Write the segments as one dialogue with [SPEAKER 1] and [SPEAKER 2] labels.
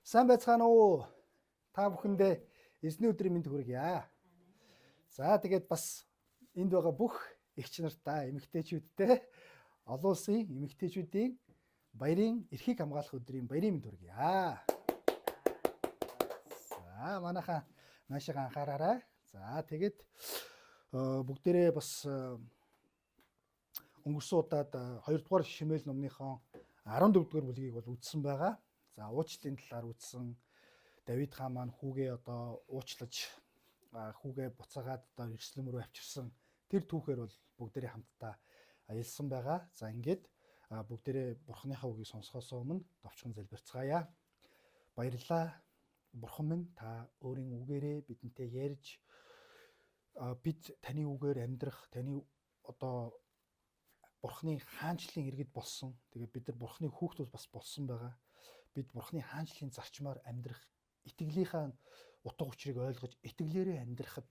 [SPEAKER 1] Сайн байцгаана уу? Та бүхэндээ эзний өдрийн мэнд хүргье. За тэгээд бас энд байгаа бүх эгч нартай, эмэгтэйчүүдтэй олон улсын эмэгтэйчүүдийн баярын эрхийг хамгаалах өдрийн баярын мэнд хүргье. За манайхаа наашаа анхаараарай. За тэгээд бүгдээрээ бас өнгөрсөн удаад 2 дугаар шимээл номныхон 14 дугаар бүлгийг бол үзсэн байгаа. За уучлалын талаар үзсэн. Давид хаан маань хүүгээ одоо уучлаж хүүгээ буцаагаад одоо Иерусалим руу авчирсан тэр түүхээр бол бүгдээрээ хамтдаа аялсан байгаа. За ингээд бүгдээрээ Бурханыхаа үгийг сонсохоос өмнө товчхон залбирцгаая. Баярлалаа. Бурхан минь та өөрийн үгээрээ бидэнтэй ярьж бид таны үгээр амьдрах, таны одоо Бурханы хаанчлалын иргэд болсон. Тэгээд бид нар Бурханы хүүхдүүд бас болсон байгаа. Бид Бурханы хаанчлалын зарчмаар амьдрах, итгэлийнхаа утга учирыг ойлгож, итгэлээрээ амьдрахад,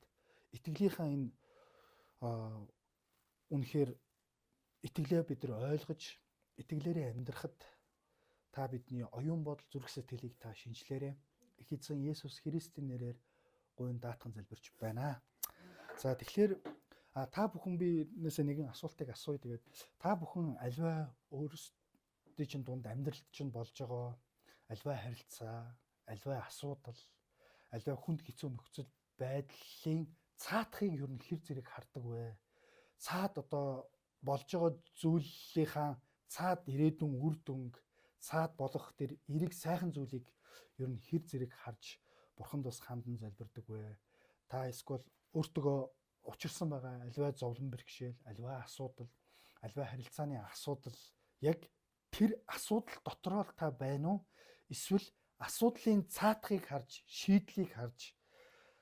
[SPEAKER 1] итгэлийнхаа энэ үнэхээр итгэлээ бид нар ойлгож, итгэлээрээ амьдрахад та бидний оюун бодол, зүрх сэтгэлийг та шинжлээрэй. Их эзэн Есүс Христийн нэрээр гуйн даатхан залбирч байна. За тэгэхээр та бүхэн бинээсээ нэгэн асуултыг асууя. Тэгээд та бүхэн альва өөрсдийн чинь дунд амьдралд чинь болж байгаа альва харилцаа, альва асуудал, альва хүнд хэцүү нөхцөл байдлын цаатахыг ер нь хэр зэрэг хардаг вэ? Цаад одоо болж байгаа зүйлийнхаа цаад ирээдүйн үр дүнг, цаад болох тэр эрэг сайхан зүйлийг ер нь хэр зэрэг харж Бурханд бас хандан залбирдаг вэ? Та эсвэл өөртөө учирсан байгаа альва зовлон бэрхшээл, альва асуудал, альва харилцааны асуудал яг тэр асуудал дотроо л та байна уу? Эсвэл асуудлын цаатахыг харж, шийдлийг харж,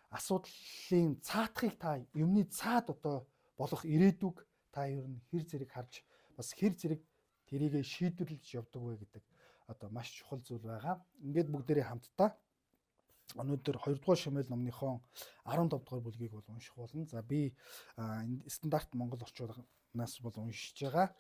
[SPEAKER 1] асуудлын цаатахыг та юмны цаад одоо болох ирээдүг та ер нь хэр зэрэг харж, бас хэр зэрэг тэрийг шийдвэрлэж явдаг вэ гэдэг одоо маш чухал зүйл байгаа. Ингээд бүгдээрээ хамтдаа өнөөдөр 2 дугаар шимээл номныхон 15 дугаар бүлгийг бол унших болно. За би стандарт монгол орчуулгаас бол уншиж байгаа.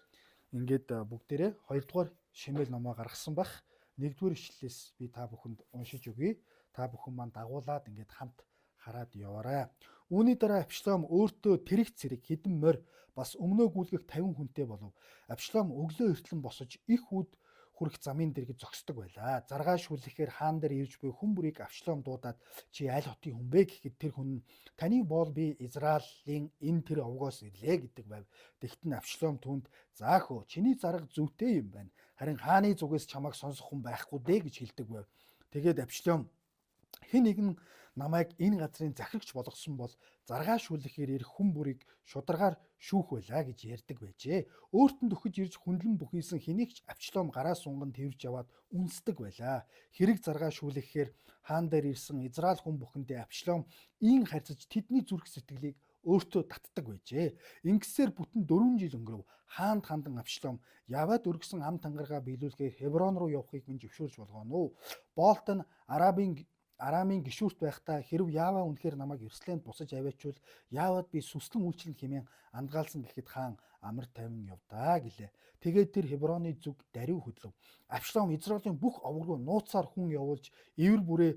[SPEAKER 1] Ингээд бүгдээрээ 2 дугаар шимээл номоо гаргасан бах. 1-р ишлэлээс би та бүхэнд уншиж өгье. Та бүхэн маань дагуулад ингээд хамт хараад яваарай. Үүний дараа Авшалом өөртөө тэрэг цэрэг хэдэн морь бас өмнөө гүйлгэх 50 хүнтэй болов. Авшалом өглөө эртлэн босож их үд хүрэх замын дэргэд зогсдог байлаа. Заргаа шүлэхээр хаан дээр ирж буй хүн бүрийг Авшалом дуудаад чи аль хотын хүн бэ гэхэд тэр хүн таны боол би Израилийн энэ тэр овгоос ирлээ гэдэг байв. Тэгтэн Авшалом түүнд заахөө чиний зарга зүйтэй юм байна. Харин хааны зүгээс чамайг сонсох хүн байхгүй дээ гэж хэлдэг байв. Тэгээд Авшалом хэн нэгэн намайг энэ газрын захирагч болгосон бол заргаа шүлэхээр ирэх хүн бүрийг шударгаар шүүх байлаа гэж ярьдаг байжээ. Өөрт нь дөхөж ирж хүндлэн бүхийсэн хэнийг ч Авшалом гараа сунган тэрвж яваад үнсдэг байлаа. Хэрэг заргаа шүлэхээр хаан дээр ирсэн Израиль хүн бүхэндээ Авшалом ийн харьцаж тэдний зүрх сэтгэлийг өөртөө татдаг байжээ. Ингэсээр бүтэн 4 жил өнгөрөв. Хаанд хандан Авшалом яваад өргөсөн ам тангараа биелүүлэхээр Хеврон руу явахыг минь зөвшөөрж болгоно. Боолт нь Арамын гишүүрт байхдаа хэрв Яава үнэхээр намайг Иерусалимд буцаж аваачвал Яавад би сүслэн үйлчлэн хэмээн андгаалсан гэхэд хаан амар тайван явдаа гэлээ. Тэгээд тэр Хевроны зүг даруй хөдлөв. Авшалом Израилийн бүх овг руу нууцаар хүн явуулж эвэр бүрээ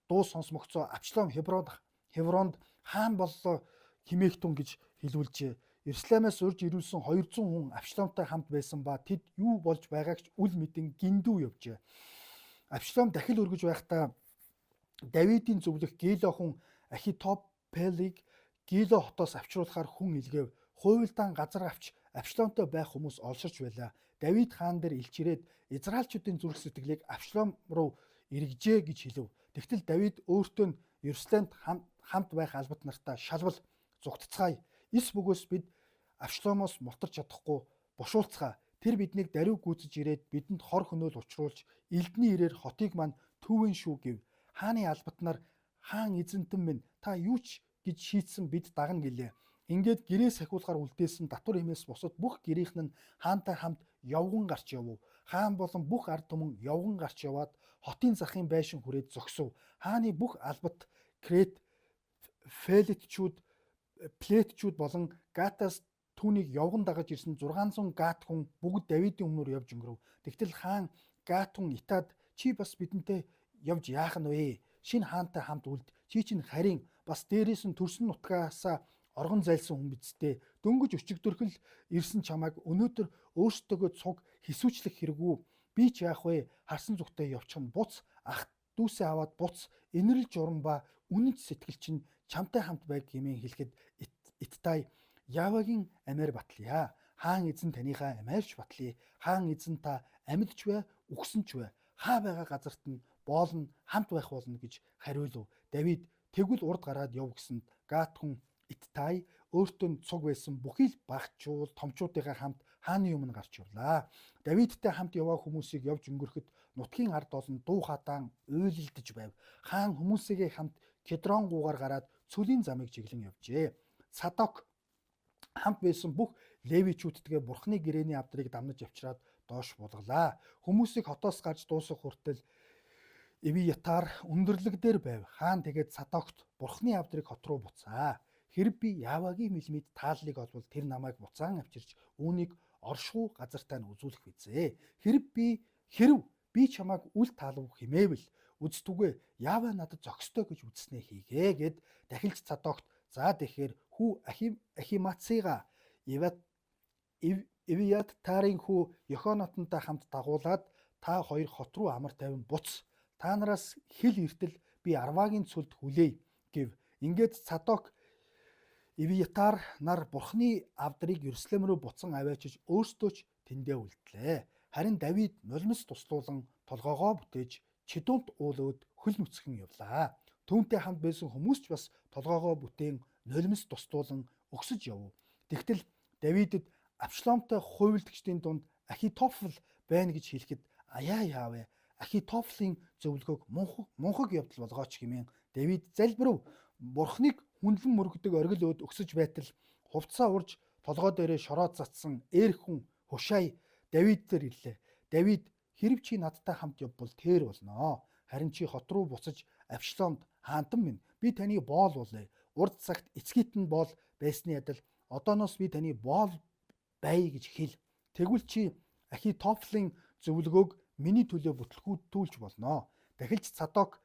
[SPEAKER 1] дуу сонсмогцоо Авшалом Хевронд хаан боллоо химээгтун гэж хэлүүлжээ. Иерусалимаас урьж ирүүлсэн 200 хүн Авшаломтай хамт байсан ба тэд юу болж байгаагч үл мэдэн гиндүү явжээ. Авшалом дахил өргөж байхдаа Давидын зөвлөх Гило хүн Ахитофелийг Гило хотоос авчруулахаар хүн илгээв. Хуйлдаан газар авч Авшаломтой байх хүмүүс олширч байлаа. Давид хаан дээр илч ирээд Израильчүүдийн зүрх сэтгэлийг Авшалом руу эргэжээ гэж хэлв. Тэгтэл Давид өөртөө нь Иерусалимд хамт байх албат нартаа шалвал зугтцгаая. Эс бөгөөс бид Авшаломоос мотарч чадахгүй бушуулцгаа. Тэр биднийг даруй гүйцэж ирээд бидэнд хор хөнөөл учруулж элдний ирээр хотыг маань төвөн шүү гэв. Хааны албатнаар хаан эзэнтэн минь та юу ч гэж шийдсэн бид дагна гэлээ. Ингээд гэрээ сахиулахаар үлдээсэн татвар хэмээс бусад бүх гэрийнхэн нь хаантай хамт явган гарч явв. Хаан болон бүх ард түмэн явган гарч яваад хотын захын байшин хүрээд зогсов. Хааны бүх албат Крет, Плетчүүд болон Гатаас түүнийг явган дагаж ирсэн 600 Гат хүн бүгд Давидын өмнөр явж өнгөрөв. Тэгтэл хаан Гат хүн Итад чи бас бидэнтэй явж яах нь вэ? Шинэ хаантай хамт үлд. Чи чинь харин бас дээрээс нь төрсөн нутгаасаа оргон зайлсан хүн бидтэй. Дөнгөж өчигдөрхөл ирсэн чамайг өнөөдөр өөртөөгөө цуг хисүүчлэх хэрэггүй. Би ч яах вэ? Харсан зүгтээ явчих нь буц, ах дүүсээ аваад буц. Инэрл журам ба үнэнч сэтгэл чинь чамтай хамт байг хэмээн хэлэхэд Иттай Явагийн амиар батлая. Хаан эзэн таныхаа амиарч батлая. Хаан эзэн та амьдч вэ? Үхсэн ч вэ? Хаа байгаа газарт нь боолн хамт байх болно гэж хариулв. Давид тэгвэл урд гараад яв гэсэнд Гат хүн Иттай өөртөө цуг байсан бүхий л багчуул томчуудынхаа хамт хааны өмнө гарч явлаа. Давидтай хамт яваа хүмүүсийг явж өнгөрөхөд нутгийн ард олон дуу хадаан уйлилдэж байв. Хаан хүмүүсийгээ хамт Кедрон гуугаар гараад цөлийн замыг чиглэн явжээ. Садок хамт байсан бүх левичүүдтэйгээ бурхны гэрээний авдрыг дамнаж авчираад доош булгалаа. Хүмүүсийг хотоос гарч дуусах хүртэл Эвиятар өндөрлөг дээр байв. Хаан тэгээд Садокт бурхны авдрыг хот руу буцаа. Хэрв би Явагийн мэлмид тааллыг олвол тэр намайг буцаан авчирч үүнийг оршуу газартаа нь үзүүлэх визээ. Хэрв би чамайг үл таалав хэмээвэл үздүгэ Ява надад зохистой гэж үзснээ хийгээ гэд дахилж Садокт за тэгэхээр хүү Ахимацыга Эвиятарын хүү Йоханатантай хамт дагуулад та хоёр хот руу амар тайван буц. Та нараас хил эртэл би Арвагийн цөлд хүлээе гэв. Ингээд Садок Эвиятар нар бурхны авдрыг Ерүслэм рүү буцан аваачиж өөрсдөө ч тэндээ үлдлээ. Харин Давид нулимс туслуулан толгоогоо бүтээж Чидунт уулууд хөл нүцгэн явлаа. Түүнтэй хамт байсан хүмүүс ч бас толгоогоо бүтээн нулимс туслуулан өгсөж явв. Тэгтэл Давидэд Абшаломтой хуйлдагчдын дунд Ахитофл байна гэж хэлэхэд аяа яавэ. Ахитофлын зөвлөгөөг мунхаг явдал болгооч хэмээн Давид залбирв. Бурхныг хүндлэн мөргөдөг оргил өд өгсөж байтал хувцаа урж толгой дээрээ шороод затсан эр хүн Хушай Давид дээр ирлээ. Давид хэрв чи надтай хамт явбал тэр болно. Харин чи хот руу буцаж Абшаломд хаантан минь би таны боол болъё. Урд цагт эцгийт нь боол байсны адил одооноос би таны боол бай гэж хэл. Тэгвэл чи Ахитофлын зөвлөгөөг миний төлөө бүтлгүүтүүлж болно. Дахилж Садок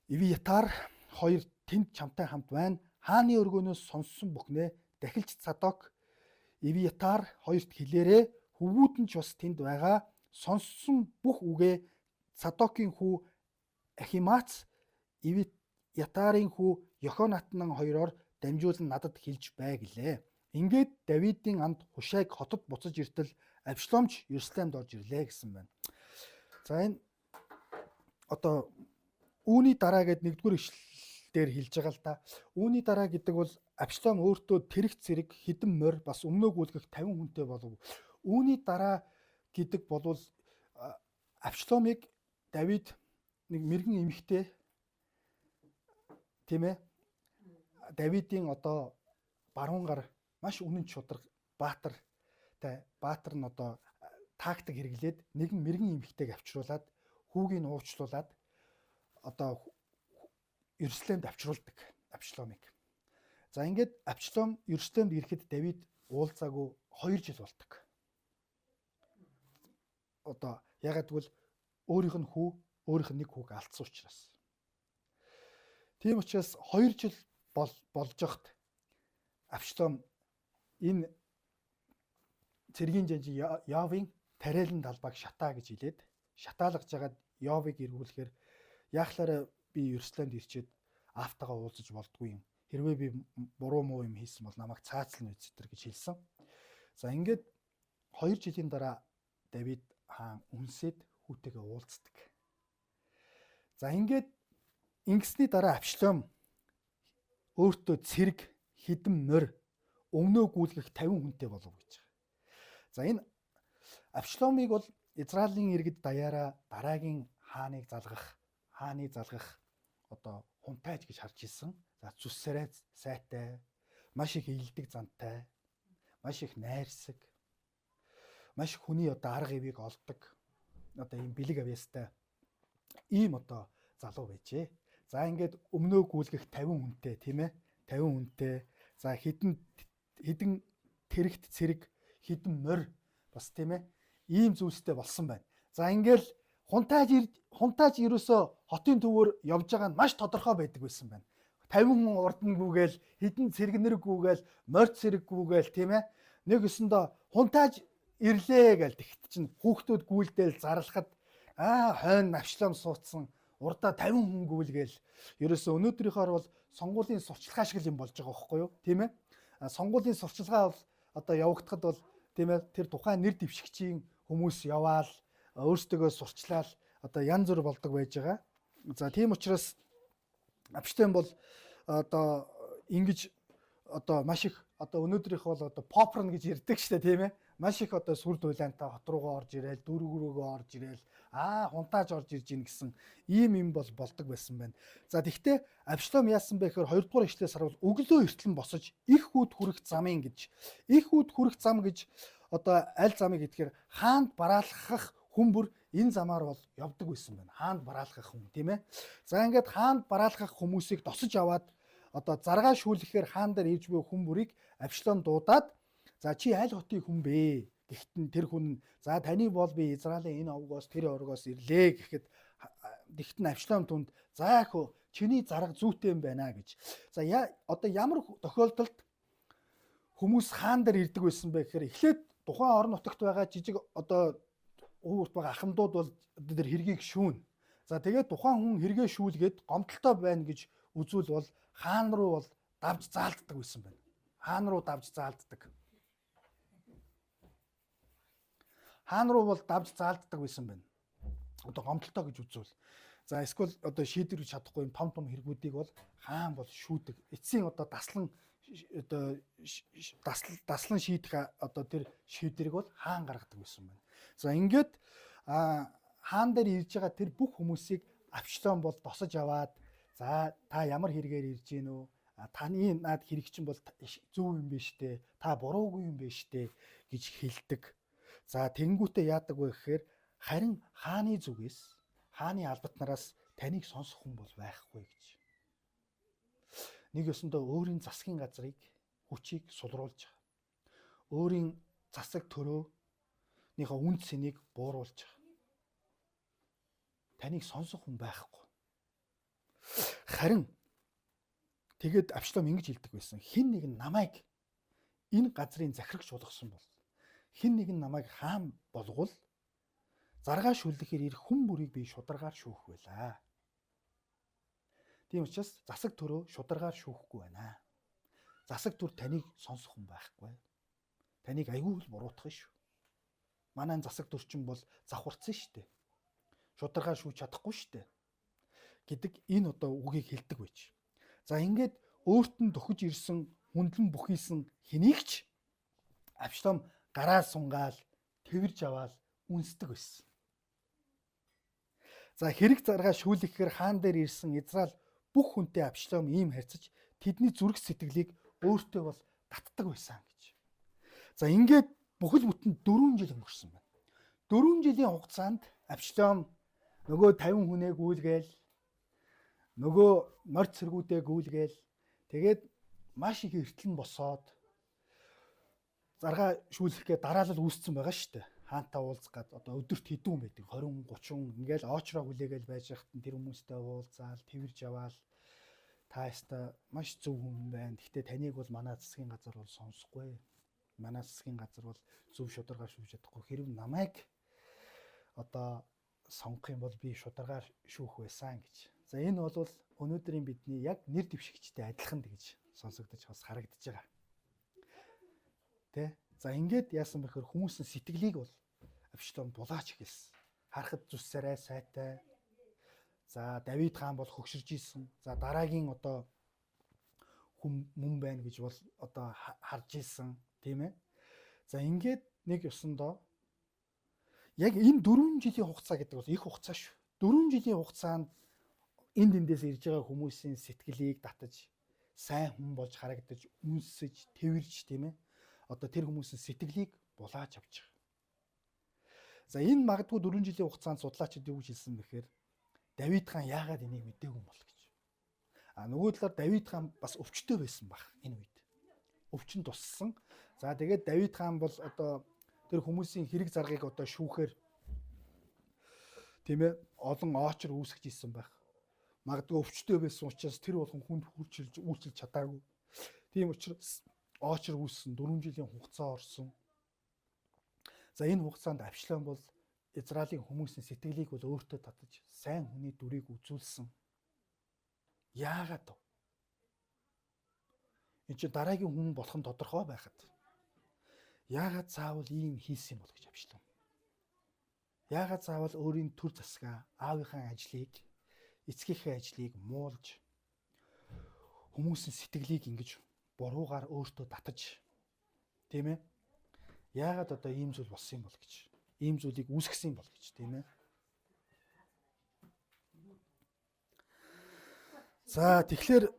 [SPEAKER 1] Эвиятар хоёр тэнд чамтай хамт байна. Хааны өргөнөөс сонссон бүхнээ дахилж Садок Эвиятар хоёрт хэлээрээ хөвгүүд нь ч бас тэнд байгаа. Сонссон бүх үгээ Садокийн хүү Ахимац Эвиятарын хүү Йоханатан хоёроор дамжуулан надад хэлж бай гэлээ. Ингээд Давидын анд Хушайг хотод буцаж иртэл Абшаломч Ерүслэмд орж ирлээ гэсэн байна. За энэ одоо үүний дараа гэд нэгдүгээр ишлэлээр хэлж байгаа л да. Үүний дараа гэдэг бол Абшалом өөртөө тэрэг зэрэг хідэн морь бас өмнөө гүйлгэх 50 хүнтэй болов. Үүний дараа гэдэг бол Абшаломыг Давид нэг мэргэн эмэгтэй тийм ээ Давидын одоо баруун гар маш үнэн чудраг баатар нь одоо тактик хэрэглээд нэгэн мэргэн эмэгтэйг авчруулад хүүгийг уучлуулад одоо Ерүслэмд авчруулдаг Абшаломыг. За ингээд Абшалом Ерүслэмд ирэхэд Давид уулзаагүй 2 жил болдог. Одоо ягаад гэвэл өөрийнх нь нэг хүүг алдсан учраас. Тийм учраас 2 жил болж хат Абшалом энэ цэргийн жанжи Явын тариалан талбайг шатаа гэж хэлээд шатаалгаж жагаад Явыг эргүүлэхээр яахлаараа би Ерүслэмд ирчээд Аавтайгаа уулзаж болдгүй юм. Хэрвээ би буруу муу юм хийсэн бол намайг цаацлан үзтер гэж хэлсэн. За ингээд 2 жилийн дараа Давид хаан үнсээд хүүтэйгээ уулздаг. За ингээд ингэсний дараа Абшалом өөртөө цэрэг хідэн морь өмнөө гүйлгэх 50 хүнтэй болов гэж байгаа. За энэ Абшаломыг бол Израилийн иргэд даяараа дараагийн хааны залгах одоо хунтайж гэж харж ирсэн. За зүссээрээ сайтай, маш их ийдэг зантай, маш их найрсаг, маш хүний одоо арга ивийг олдог. Одоо ийм бэлэг авьяастай ийм одоо залуу байжээ. За ингээд өмнөө гүйлгэх 50 хүнтэй тийм ээ 50 хүнтэй. За хідэн тэрэгт цэрэг хідэн морь бас тийм ээ ийм зүйлстэй болсон байна. За ингээл хунтааж ерөөсөө хотын төвөөр явж байгаа нь маш тодорхой байдаг байсан байна. 50 хүн урдангүйгээл, хэдэн сэргэнэргүйгээл, морд сэрэггүйгээл тийм ээ. Нэг өсөндөө хунтааж ирлээ гээл тэгт чинь хүүхдүүд гүйлдээл зарлахад хойно навчлам суудсан урдаа 50 хүн гүйлгээл ерөөсөө өнөөдрийнхоор бол сонгуулийн сурчлагаа шиг юм болж байгаа байхгүй юу тийм ээ. Сонгуулийн сурчлагаа бол одоо явагдахад бол тийм ээ тэр тухайн нэр дэвшигчийн хүмүүс яваал өөрсдөө сурчлал одоо янз бүр болдог байж байгаа. За тийм учраас Апштайн бол одоо ингэж одоо маш их одоо өнөөдрийнх бол одоо попрн гэж ярьдаг шүү дээ тийм ээ. Маш их одоо сүр дулаантай хот руугаа орж ирээл, дүүргөрөөгөө орж ирээл, хунтааж орж ирж ийн гэсэн ийм бол болдог байсан байна. За тэгвэл Абшлом яасан бэ гэхээр 2 дугаар ишлээс харуул өглөө эртлэн босож их үд хүрэх замын гэж. Их үд хүрэх зам гэж одоо аль замыг гэдгээр хаанд бараалхах хүмүүр энэ замаар бол явдаг байсан байна. Хаанд бараалхах хүн тийм ээ. За ингээд хаанд бараалхах хүмүүсийг досож аваад одоо заргаа шүүлэхээр хаан дээр ирж буй хүмүүрийг Абшлом дуудаад за чи аль хотын хүн бэ? Гэхдээ тэр хүн за таны бол би Израилийн энэ овгоос тэр оргоос ирлээ гэхэд тэгтэн Абшлом түнд за хөө чиний зарга зүйтэй юм байна гэж. За одоо ямар тохиолдолд хүмүүс хаан дээр ирдэг байсан бэ гэхээр эхлээд тухайн орон нутагт байгаа жижиг одоо уурт байгаа ахмадууд бол тэр хэргийг шүүн. За тэгээд тухайн хүн хэрэгээ шүүлгээд гомдолтой байна гэж үзвэл бол хаан руу бол давж заалддаг байсан байна. Хаан руу давж заалддаг. Хаан руу бол давж заалддаг байсан байна. Одоо гомдолтой гэж үзвэл. За эсвэл одоо шийдвэрж чадахгүй юм том хэрэгүүдийг бол хаан бол шүүдэг. Эцсийн одоо даслан шийдэх одоо тэр шийдвэрийг бол хаан гаргадаг байсан байна. За ингээд хаан дээр ирж байгаа тэр бүх хүмүүсийг Абшлом бол досож аваад за та ямар хэрэгээр ирж гин үү? Таны наад хэрэг чинь бол зөв юм биш үү? Та буруугүй юм биш үү гэж хэлдэг. За тэнгүүтээ яадаг вэ гэхээр харин хааны зүгээс хааны албат нараас таныг сонсох хүн бол байхгүй гэж. Нэг ёсондоо өөрийн засгийн газрыг хүчийг сулруулж байгаа. Өөрийн засаг төрөөнийхөө үнд цэнийг бууруулж байгаа. Таныг сонсох хүн байхгүй. Харин тэгээд Абшлом ингэж хэлдэг байсан. Хэн нэгэн намайг энэ газрын захирагч болгосон бол хэн нэгэн намайг хаан болгол заргаа шүлдэхээр ирэх хүн бүрийг би шударгаар шүүх байлаа. Тийм учраас засаг төрөө шударгаар шүүхгүй байна. Засаг төр таныг сонсох хүн байхгүй. Таныг аягүй л буруутгах шүү. Манай засаг төрчин бол завхарцсан шүү дээ. Шударгаар шүүж чадахгүй шүү дээ. Гэдэг энэ одоо үгийг хэлдэг байж. За ингээд өөрт нь төхөж ирсэн хүндлэн бүхийсэн хэнийг ч Абшлом гараа сунгаал тэрж аваад үнсдэг байсан. За хэрэг заргаа шүүлэхээр хаан дээр ирсэн Израиль бүх хүнтэй Абшлом ийм харьцаж тэдний зүрх сэтгэлийг өөртөө бол татдаг байсан гэж. За ингээд бүхэл бүтэн 4 жил өнгөрсөн байна. 4 жилийн хугацаанд Абшлом нөгөө 50 хүнээ гүйлгээл нөгөө морд цэргүүдээ гүйлгээл тэгээд маш их эртлэн босоод заргаа шүүлэхгээ дараалал үүссэн байгаа шүү дээ. Хаантай уулзгаад одоо өдөрт хэдэн хүн байдаг 20 30 ингээл оочроо хүлээгээл байж хахад тэр хүмүүстэй уулзаал тэрж аваал та яста маш зөв хүн байна. Гэхдээ таныг бол манай засгийн газар бол сонсохгүй. Манай засгийн газар бол зөв шударгаар шүүж чадахгүй. Хэрв намайг одоо сонгох юм бол би шударгаар шүүх байсан гэж. За энэ бол өнөөдрийн бидний яг нэр дэвшигчтэй адилхан гэж сонсогдож бас харагдаж байгаа. Тэ? За ингээд яасан бэхээр хүмүүсийн сэтгэлийг бол Абшлом булаач эхэлсэн. Харахад зүссарай сайтай. За Давид хаан бол хөгширж исэн. За дараагийн одоо хүн мөн байна гэж бол одоо харж исэн, тийм ээ. За ингээд нэг ёсондоо яг энэ 4 жилийн хугацаа гэдэг бол их хугацаа шүү. 4 жилийн хугацаанд энд эндээс ирж байгаа хүмүүсийн сэтгэлийг татаж, сайн хүн болж харагдаж, үнсэж, тэрж, тийм ээ. Одоо тэр хүмүүсийн сэтгэлийг булааж авч байгаа. За энэ магадгүй 4 жилийн хугацаанд судлаачид юу гэж хэлсэн бэхээр Давид хаан яагаад энийг мэдээгүй юм бол гэж. Нөгөө талаар Давид хаан бас өвчтөй байсан баг энэ үед. Өвчин туссан. За тэгээд Давид хаан бол одоо тэр хүмүүсийн хэрэг заргыг одоо шүүхээр Тийм ээ, олон оочор үүсгэж исэн байх. Магадгүй өвчтөй байсан учраас тэр болгон хүнд үйлчилж чадаагүй. Тийм учраас оочор үүссэн 4 жилийн хугацаа орсон. За энэ хугацаанд Авшлам бол Израилийн хүмүүсийн сэтгэлийг бол өөртөө татаж сайн хүний дүрийг үзүүлсэн. Яагаад вэ? Энд чинь дараагийн хүн болох нь тодорхой байхад. Яагаад заавал ийм хийсэн бол гэж Авшлам. Яагаад заавал өөрийн төр засгаа, аавынхаа ажлыг, эцгийнхээ ажлыг муулж хүмүүсийн сэтгэлийг ингэж буруугаар өөртөө татаж, тийм ээ? Яагаад одоо ийм зүйл болсон юм бол гэж, ийм зүйлийг үүсгэсэн юм бол гэж, тийм ээ? За тэгэхээр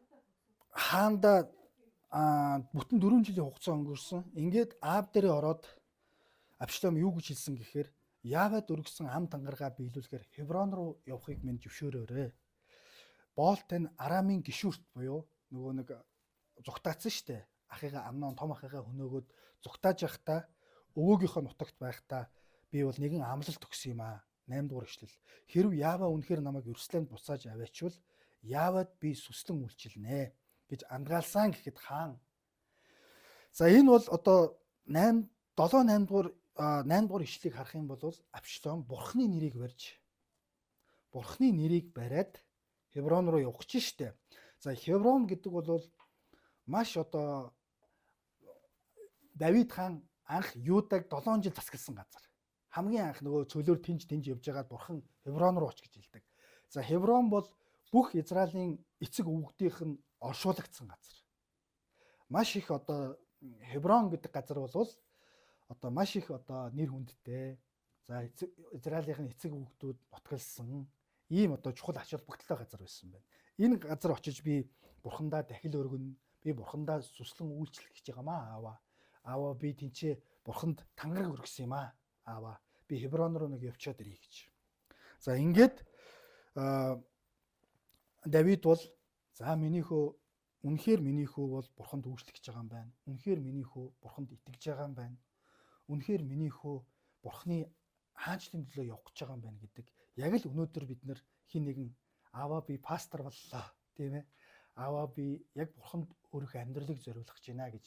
[SPEAKER 1] хаанда бүтэн 4 жилийн хугацаа өнгөрсөн. Ингээд аав дээрээ ороод Авшлам юу гэж хэлсэн гэхээр Явад өргөсөн ам тангаргаа биелүүлэхээр Хеврон руу явахыг минь зөвшөөрөөрэй. Боол тань Арамын гишүүрт буюу нөгөө нэг зүгтаацсан штэ. Ахыгаа Амнон том ахыгаа хөнөөгөөд зүгтааж явахдаа өвөөгийнхөө нутагт байхдаа би бол нэгэн амлалт өгсөн юм аа. 8 дугаар ишлэл. Хэрв Ява үнэхээр намайг Ерүслэмд буцааж аваачвал Явад би сүслэн үйлчилнэ гэж андгаалсан гэхэд хаан. За энэ бол одоо 8 дугаар ишлэгийг харах юм бол Авшлам Бурхны нэрийг бариад Хеврон руу явах гэж штэ. За Хеврон гэдэг бол маш одоо Давид хаан анх Юудаг 7 жил засагласан газар. Хамгийн анх нөгөө цөлөөр тэнж явж байгаад Бурхан Хеврон руу оч гэж хэлдэг. За Хеврон бол бүх Израилийн эцэг өвгдийнх нь оршуулгдсан газар. Маш их одоо Хеврон гэдэг газар бол одоо маш их одоо нэр хүндтэй. За Израилийн эцэг өвгдүүд нутгалсан ийм одоо чухал ач холбогдолтой газар байсан байна. Энэ газар очиж би Бурхандаа дахил өргөнө. Би Бурхандаа сүслэн үйлчлэх гэж байгаамаа ааваа. Ааваа би тэнцээ Бурханд тангараг өргөсөн юм аа. Ааваа. Би Хеврон руу нэг явчаад ирье гэж. За ингээд Давид бол за миний хөө үнэхээр миний хөө бол Бурханд үйлчлэх гэж байгаа юм байна. Үнэхээр миний хөө Бурханд итгэж байгаа юм байна. Үнэхээр миний хөө Бурханы хаанчлын төлөө явах гэж байгаа юм байна гэдэг. Яг л өнөөдөр бид нар хин нэгэн ааваа би пастор боллоо, тийм ээ. Ааваа би яг Бурханд өөрийнхөө амьдралыг зориулах гэж байна гэж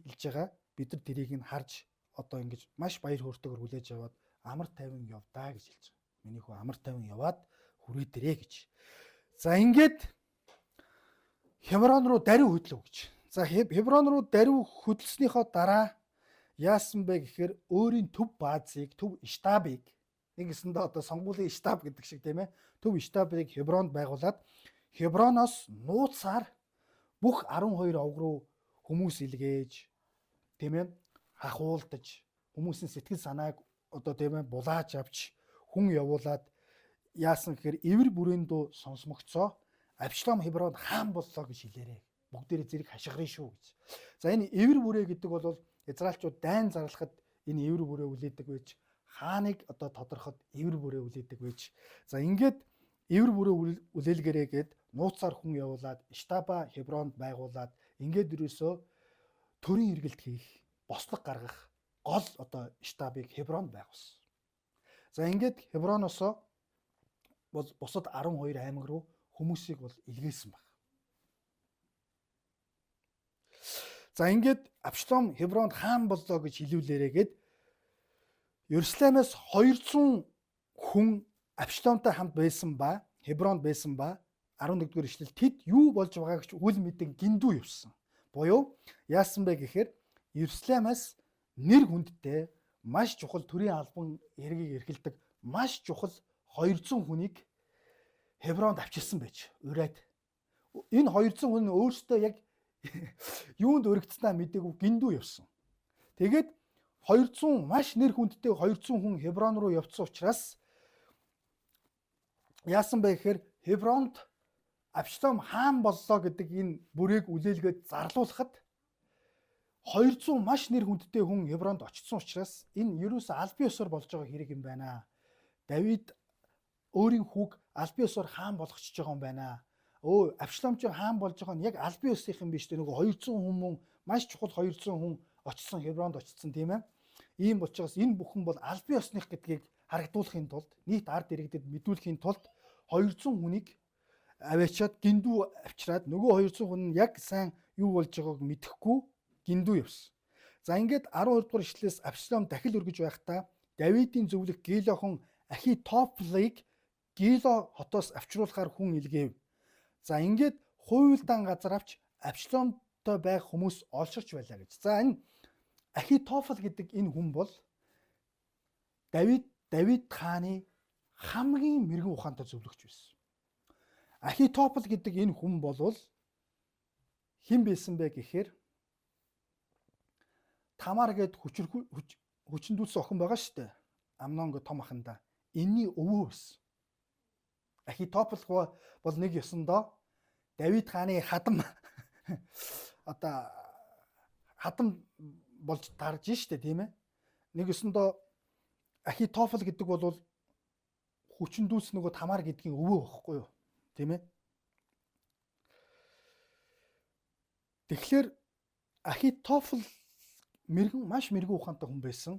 [SPEAKER 1] хэлж байгаа. Бид нар тэрийг нь харж одоо ингэж маш баяр хөөртэйгээр хүлээж аваад амар тайван явдаа гэж хэлж байгаа. Миний хөө амар тайван яваад хүрээдэрээ гэж. За ингээд Хеврон руу даруй хөдлөв гэж. За Хеврон руу даруй хөдлснийхоо дараа яасан бэ гэхээр өөрийн төв баазыг, төв штабыг нэгсэндээ одоо сонгуулийн штаб гэдэг шиг тийм ээ. Төв штабыг Хевронд байгуулад Хевроноос нууцаар бүх 12 овг руу хүмүүс илгээж тийм ээ хахуулдаж хүмүүсийн сэтгэл санааг одоо тийм ээ булааж авч хүн явуулаад яасан гэхээр эвэр бүрийн дуу сонсмогцоо Авшлам Хевронд хаан боллоо гэж хэлээрээ. Бүгдээрээ зэрэг хашгирын шүү гэж. За энэ эвэр бүрээ гэдэг бол Израильчууд дайн зарлахад энэ эвэр бүрээ үлээдэг байж хааныг одоо тодорхойд эвэр бүрээ үлээдэг байж. За ингээд эвэр бүрээ үлээлгэрээгээд нууцаар хүн явуулаад штаба Хевронд байгуулад ингээд юусоо төрийн эргэлт хийх, бослог гаргах гол одоо штабыг Хевронд байгуулсан. За ингээд Хевроноосоо бол бусад 12 аймаг руу хүмүүсийг бол илгээсэн баг. За ингээд Авшлам Хевронд хаан боллоо гэж хэлүүлээрээгээд Ерүслэмээс 200 хүн Авшламтай хамт байсан ба Хевронд байсан ба 11-р ишлэл тэд юу болж байгааг ч үл мэдэн гиндүү явсан. Буюу яасан бэ гэхээр Ерүслэмээс нэр хүндтэй маш чухал төрийн албан хэргийг эрхэлдэг маш чухал 200 хүнийг Хевронд авчирсан байж ураад. Энэ 200 хүн өөрсдөө яг юунд өргөцснаа мэдээгүй гиндүү явсан. Тэгээд 200 маш нэр хүндтэй 200 хүн Хеврон руу явцсан учраас яасан бэ гэхээр Хевронд Авшлам хаан боллоо гэдэг энэ бүрийг үлээлгээд зарлуулахад 200 маш нэр хүндтэй хүн Хевронд очсон учраас энэ ерөөсөө албан ёсоор болж байгаа хэрэг юм байна. Давид өөрийн хүүг албан ёсоор хаан болгочихж байгаа юм байна. Авшлам ч хаан болж байгаа нь яг албан ёсынх юм биш үү? Нөгөө 200 хүн мөн маш чухал 200 хүн очсон Хевронд очсон тийм ээ. Ийм учраас энэ бүхэн бол албан ёсных гэдгийг харагдуулахын тулд, нийт ард иргэдэд мэдүүлэхийн тулд 200 хүнийг аваачаад гиндүү авчираад нөгөө 200 хүн нь яг сайн юу болж байгааг мэдэхгүй гиндүү явсан. За ингээд 12 дугаар ишлэлээс Абsalом дахил өргөж байхдаа Давидын зөвлөх Гилохон Ахитофлыг Гило хотоос авчруулахаар хүн илгээв. За ингээд хуйлдаан газар авч Абsalомтой байх хүмүүс олширч байлаа гэж. За энэ Ахитофл гэдэг энэ хүн бол Давид хааны хамгийн мэрэгэн ухаантай зөвлөгч байсан. Ахитофл гэдэг энэ хүн бол хэн байсан бэ гэхээр Тамар гээд хүчндүүлсэн охин байгаа шүү дээ. Амнон гэ том ахандаа. Энийний өвөө байсан. Ахитофл бол нэг ёсондоо Давид хааны хадам хадам болж тарж штэ тийм ээ. Нэг ёсондоо Ахитофл гэдэг бол хүчндүүлс нөгөө Тамар гэдгийн өвөө байхгүй юу? Тийм ээ. Тэгэхээр Ахитофл маш мэрэгэн ухаантай хүн байсан.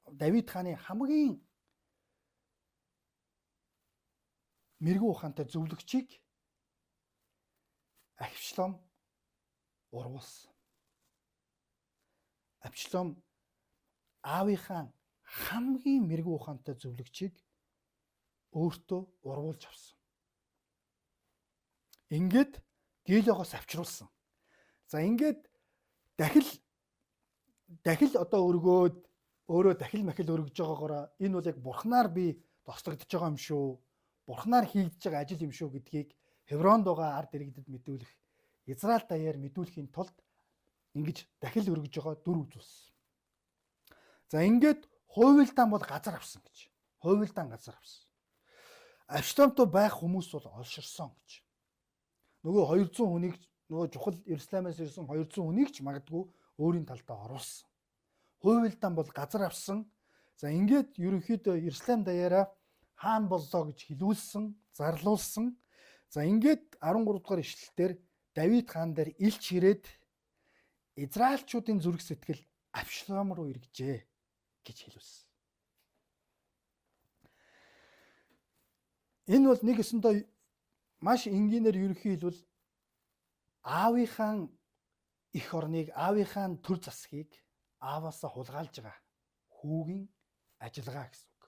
[SPEAKER 1] Давид хааны хамгийн мэрэгэн ухаантай зөвлөгчийг Абsalом урвуулсан. Абsalом аавынхаа хамгийн мэрэгэн ухаантай зөвлөгчийг өөртөө урвуулж авсан. Ингээд Гилогоос авчруулсан. За ингээд дахил одоо өргөөд өөрөө дахил махил өргөж байгаагаараа энэ бол яг бурхнаар би тослогдож байгаа юм шүү. Бурхнаар хийгдэж байгаа ажил юм шүү гэдгийг Хевронд байгаа ард иргэдэд мэдүүлэх, Израиль даяар мэдүүлэхийн тулд ингэж дахил өргөж байгаа дүр үзүүлсэн. За ингээд хуйлдаан бол газар авсан гэж. Хуйлдаан газар авсан. Абsalомтой байх хүмүүс бол олширсон гэж. Нөгөө 200 хүнийг нөгөө чухал Иерусалимаас ирсэн 200 хүнийг ч магадгүй өөрийн талдаа оруулсан. Хуйлдаан бол газар авсан. За ингээд ерөнхийдөө Иерусалим даяараа хаан боллоо гэж хэлүүлсэн, зарлуулсан. За ингээд 13 дугаар ишлэлээр Давид хаан дээр илч ирээд Израильчуудын зүрх сэтгэл Абsalом руу эргэжээ гэж хэлүүлсэн. Энэ бол нэг өсөндөө маш энгийнээр ерөнхий хэлбэл аавынхаа эх орныг, аавынхаа төр засгийг ааваасаа хулгайлж байгаа хүүгийн ажиллагаа гэсэн үг.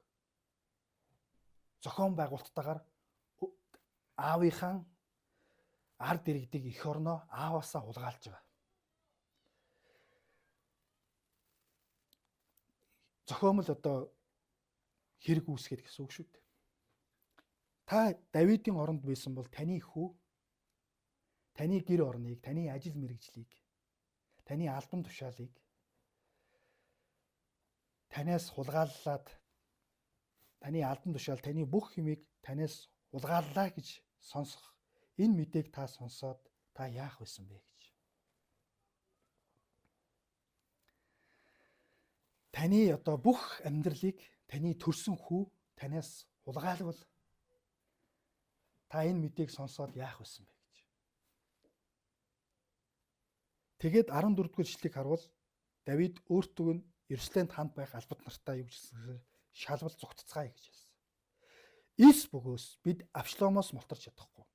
[SPEAKER 1] Зохион байгуулалттайгаар аавынхаа ард иргэдэг эх орноо ааваасаа хулгайлж байгаа. Зохиомл одоо хэрэг үүсгээд гэсэн үг шүү дээ. Та Давидын оронд байсан бол таны хүү, таны гэр орныг, таны ажил мэргэжлийг, таны албан тушаалыг танаас хулгайлаад, таны албан тушаал, таны бүх юмыг танаас хулгааллаа гэж сонсох энэ мэдээг та сонсоод та яах байсан бэ гэж. Таны одоо бүх амьдралыг таны төрсөн хүү танаас хулгайлвал та энэ мэдээг сонсоод яах байсан бэ гэж. Тэгээд 14 дугаар ишлэгийг харвал Давид өөртөө нь Иерусалимд хамт байх албат нартай юу гэсэн шалвал зүгтцгаая гэж хэлсэн. Эс бөгөөс бид Абsalомоос мултарч чадахгүй.